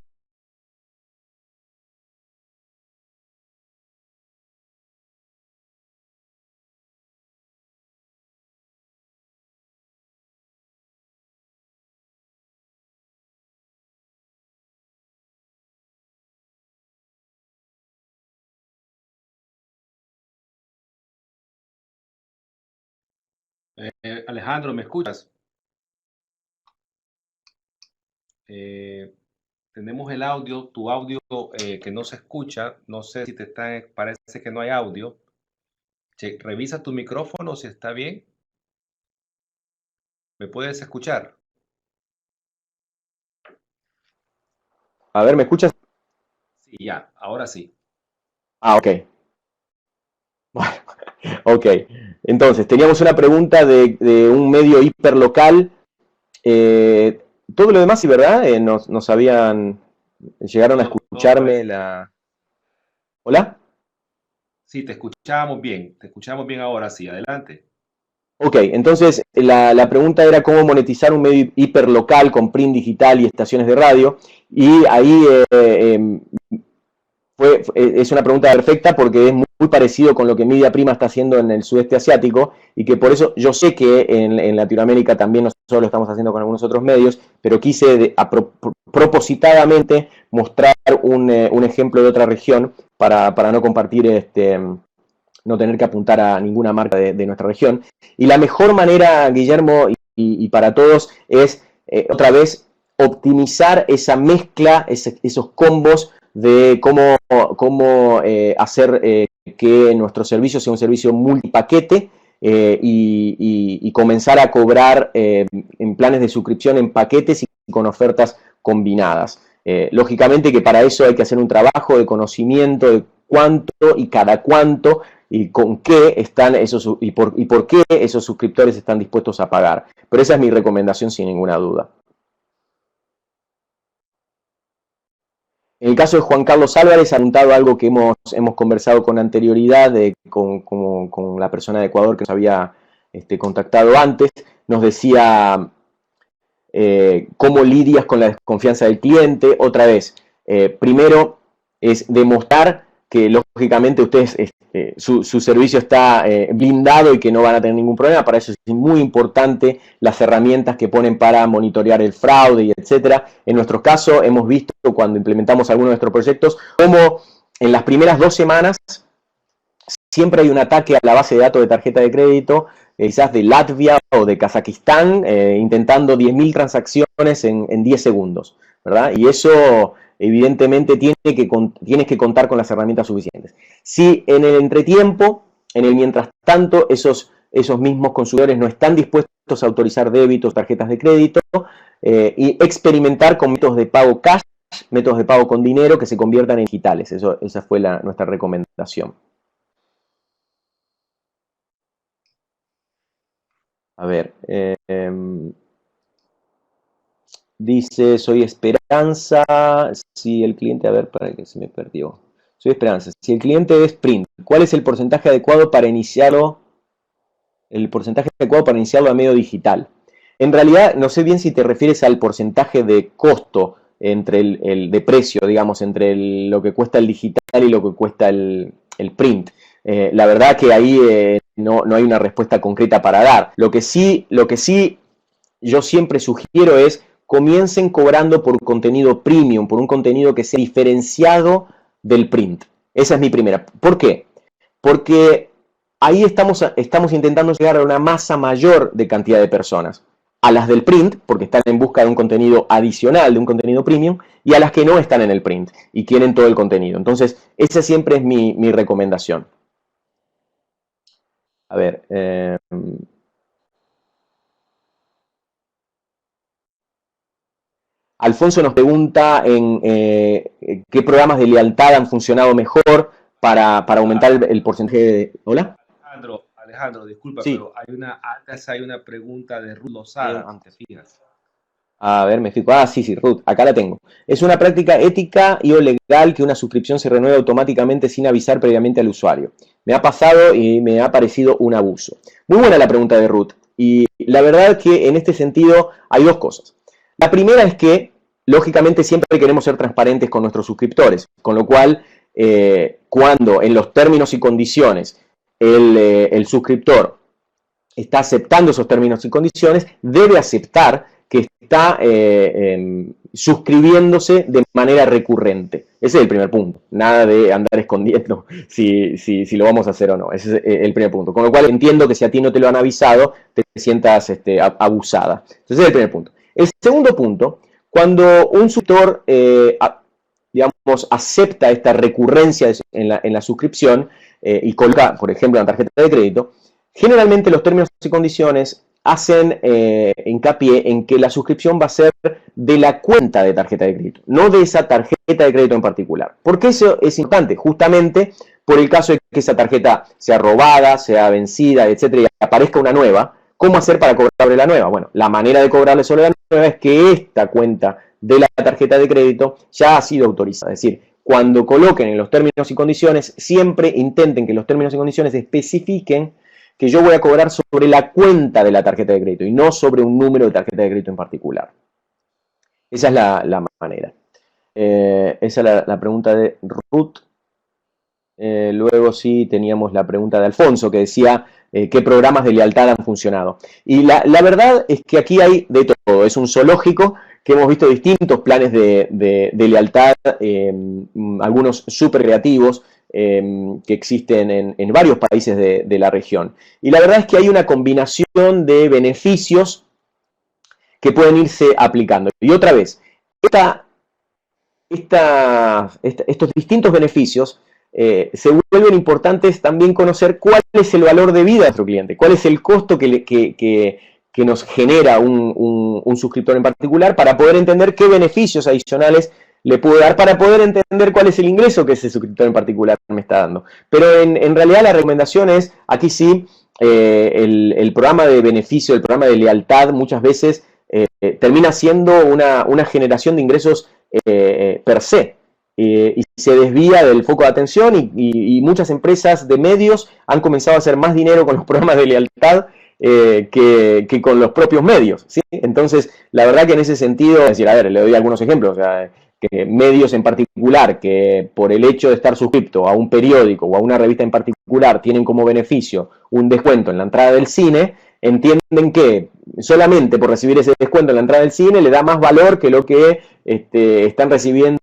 Alejandro, ¿me escuchas? Eh, Tenemos el audio, tu audio que no se escucha. No sé si parece que no hay audio. Revisa tu micrófono si está bien. ¿Me puedes escuchar? A ver, ¿me escuchas? Sí, ya, ahora sí. Ah, ok. Bueno, ok. Entonces, teníamos una pregunta de un medio hiperlocal. Todo lo demás, sí, ¿verdad? Llegaron a escucharme la... ¿Hola? Sí, te escuchamos bien ahora sí, adelante. Ok, entonces la pregunta era cómo monetizar un medio hiperlocal con print digital y estaciones de radio. Y ahí es una pregunta perfecta porque es muy parecido con lo que Media Prima está haciendo en el sudeste asiático, y que por eso yo sé que en Latinoamérica también nosotros lo estamos haciendo con algunos otros medios, pero quise propositadamente mostrar un ejemplo de otra región para no compartir no tener que apuntar a ninguna marca de nuestra región. Y la mejor manera, Guillermo, y para todos, es otra vez optimizar esa mezcla, esos combos de cómo hacer que nuestro servicio sea un servicio multipaquete, y comenzar a cobrar en planes de suscripción en paquetes y con ofertas combinadas. Lógicamente que para eso hay que hacer un trabajo de conocimiento de cuánto y cada cuánto y con qué están y por qué esos suscriptores están dispuestos a pagar. Pero esa es mi recomendación sin ninguna duda. En el caso de Juan Carlos Álvarez, ha apuntado algo que hemos conversado con anterioridad con la persona de Ecuador que nos había contactado antes. Nos decía cómo lidias con la desconfianza del cliente. Otra vez, primero es demostrar que lógicamente ustedes, su servicio está blindado y que no van a tener ningún problema. Para eso es muy importante las herramientas que ponen para monitorear el fraude y etcétera. En nuestro caso hemos visto cuando implementamos algunos de nuestros proyectos cómo en las primeras 2 semanas siempre hay un ataque a la base de datos de tarjeta de crédito, quizás de Latvia o de Kazajistán, intentando 10.000 transacciones en 10 segundos, ¿verdad? Y eso evidentemente tienes que contar con las herramientas suficientes. Si en el entretiempo, en el mientras tanto, esos mismos consumidores no están dispuestos a autorizar débitos, tarjetas de crédito, y experimentar con métodos de pago cash, métodos de pago con dinero que se conviertan en digitales. Esa fue nuestra recomendación. A ver, dice, soy Esperanza, si el cliente, a ver, para que se me perdió. Soy Esperanza, si el cliente es Print, ¿cuál es el porcentaje adecuado para iniciarlo? El porcentaje adecuado para iniciarlo a medio digital. En realidad, no sé bien si te refieres al porcentaje de costo entre de precio, digamos, entre lo que cuesta el digital y lo que cuesta el print. La verdad que ahí no hay una respuesta concreta para dar. Lo que sí yo siempre sugiero es comiencen cobrando por contenido premium, por un contenido que sea diferenciado del print. Esa es mi primera. ¿Por qué? Porque ahí estamos intentando llegar a una masa mayor de cantidad de personas. A las del print, porque están en busca de un contenido adicional, de un contenido premium, y a las que no están en el print y quieren todo el contenido. Entonces, esa siempre es mi recomendación. A ver, Alfonso nos pregunta en qué programas de lealtad han funcionado mejor para aumentar el porcentaje de... ¿Hola? Alejandro, disculpa, sí. Pero antes hay una pregunta de Ruth Lozada, ¿te fijas? A ver, me fijo. Sí, Ruth, acá la tengo. Es una práctica ética y o legal que una suscripción se renueve automáticamente sin avisar previamente al usuario. Me ha pasado y me ha parecido un abuso. Muy buena la pregunta de Ruth. Y la verdad que en este sentido hay 2 cosas. La primera es que, lógicamente, siempre queremos ser transparentes con nuestros suscriptores. Con lo cual, cuando en los términos y condiciones el suscriptor está aceptando esos términos y condiciones, debe aceptar que está suscribiéndose de manera recurrente. Ese es el primer punto. Nada de andar escondiendo si lo vamos a hacer o no. Ese es el primer punto. Con lo cual entiendo que si a ti no te lo han avisado, te sientas abusada. Ese es el primer punto. El segundo punto, cuando un suscriptor, digamos, acepta esta recurrencia en la suscripción y coloca, por ejemplo, una tarjeta de crédito, generalmente los términos y condiciones hacen hincapié en que la suscripción va a ser de la cuenta de tarjeta de crédito, no de esa tarjeta de crédito en particular. ¿Por qué eso es importante? Justamente por el caso de que esa tarjeta sea robada, sea vencida, etcétera, y aparezca una nueva. ¿Cómo hacer para cobrarle la nueva? Bueno, la manera de cobrarle sobre la nueva es que esta cuenta de la tarjeta de crédito ya ha sido autorizada. Es decir, cuando coloquen en los términos y condiciones, siempre intenten que los términos y condiciones especifiquen que yo voy a cobrar sobre la cuenta de la tarjeta de crédito y no sobre un número de tarjeta de crédito en particular. Esa es la manera. Esa es la pregunta de Ruth. Luego sí teníamos la pregunta de Alfonso que decía qué programas de lealtad han funcionado. Y la verdad es que aquí hay de todo. Es un zoológico que hemos visto distintos planes de lealtad, algunos súper creativos, que existen en varios países de la región. Y la verdad es que hay una combinación de beneficios que pueden irse aplicando. Y otra vez, estos distintos beneficios se vuelven importantes también conocer cuál es el valor de vida de nuestro cliente, cuál es el costo que nos genera un suscriptor en particular para poder entender qué beneficios adicionales le puedo dar para poder entender cuál es el ingreso que ese suscriptor en particular me está dando. Pero en realidad la recomendación es, aquí sí, el programa de beneficio, el programa de lealtad muchas veces termina siendo una generación de ingresos per se. y se desvía del foco de atención y muchas empresas de medios han comenzado a hacer más dinero con los programas de lealtad que con los propios medios, ¿sí? Entonces, la verdad que en ese sentido, es decir, a ver, le doy algunos ejemplos, o sea, que medios en particular que por el hecho de estar suscripto a un periódico o a una revista en particular tienen como beneficio un descuento en la entrada del cine, entienden que solamente por recibir ese descuento en la entrada del cine le da más valor que lo que están recibiendo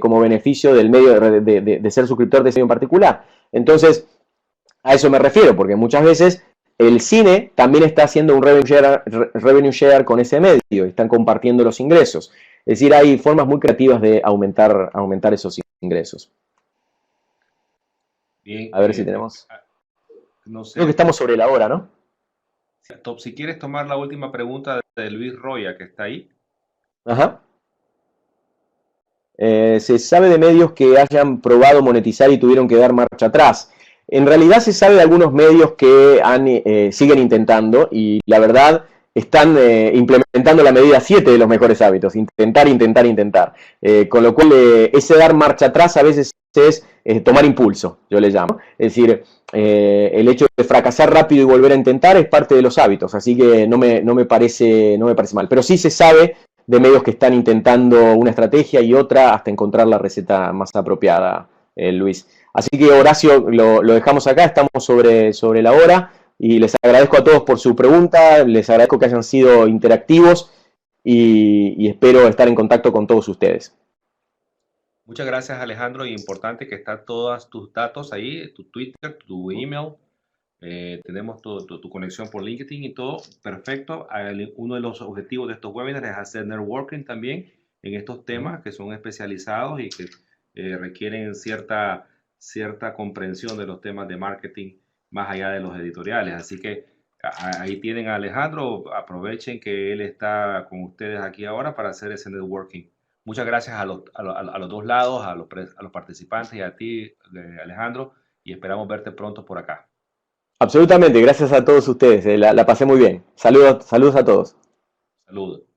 como beneficio del medio de ser suscriptor de ese medio en particular. Entonces, a eso me refiero, porque muchas veces el cine también está haciendo un revenue share con ese medio, están compartiendo los ingresos. Es decir, hay formas muy creativas de aumentar esos ingresos. Bien, A ver si tenemos... no sé. Creo que estamos sobre la hora, ¿no? Si quieres tomar la última pregunta de Luis Roya, que está ahí. Ajá. Se sabe de medios que hayan probado monetizar y tuvieron que dar marcha atrás. En realidad se sabe de algunos medios que siguen intentando y la verdad están implementando la medida 7 de los mejores hábitos, intentar, intentar, intentar. Con lo cual ese dar marcha atrás a veces es tomar impulso, yo le llamo. Es decir, el hecho de fracasar rápido y volver a intentar es parte de los hábitos, así que no me parece mal. Pero sí se sabe de medios que están intentando una estrategia y otra hasta encontrar la receta más apropiada, Luis. Así que Horacio, lo dejamos acá, estamos sobre la hora y les agradezco a todos por su pregunta, les agradezco que hayan sido interactivos y espero estar en contacto con todos ustedes. Muchas gracias, Alejandro, y importante que están todos tus datos ahí, tu Twitter, tu email, tenemos tu conexión por LinkedIn y todo, perfecto. Uno de los objetivos de estos webinars es hacer networking también en estos temas que son especializados y que requieren cierta comprensión de los temas de marketing más allá de los editoriales. Así que ahí tienen a Alejandro, aprovechen que él está con ustedes aquí ahora para hacer ese networking. Muchas gracias a los dos lados, a los participantes y a ti, Alejandro, y esperamos verte pronto por acá. Absolutamente, gracias a todos ustedes, la pasé muy bien. Saludos a todos. Saludos.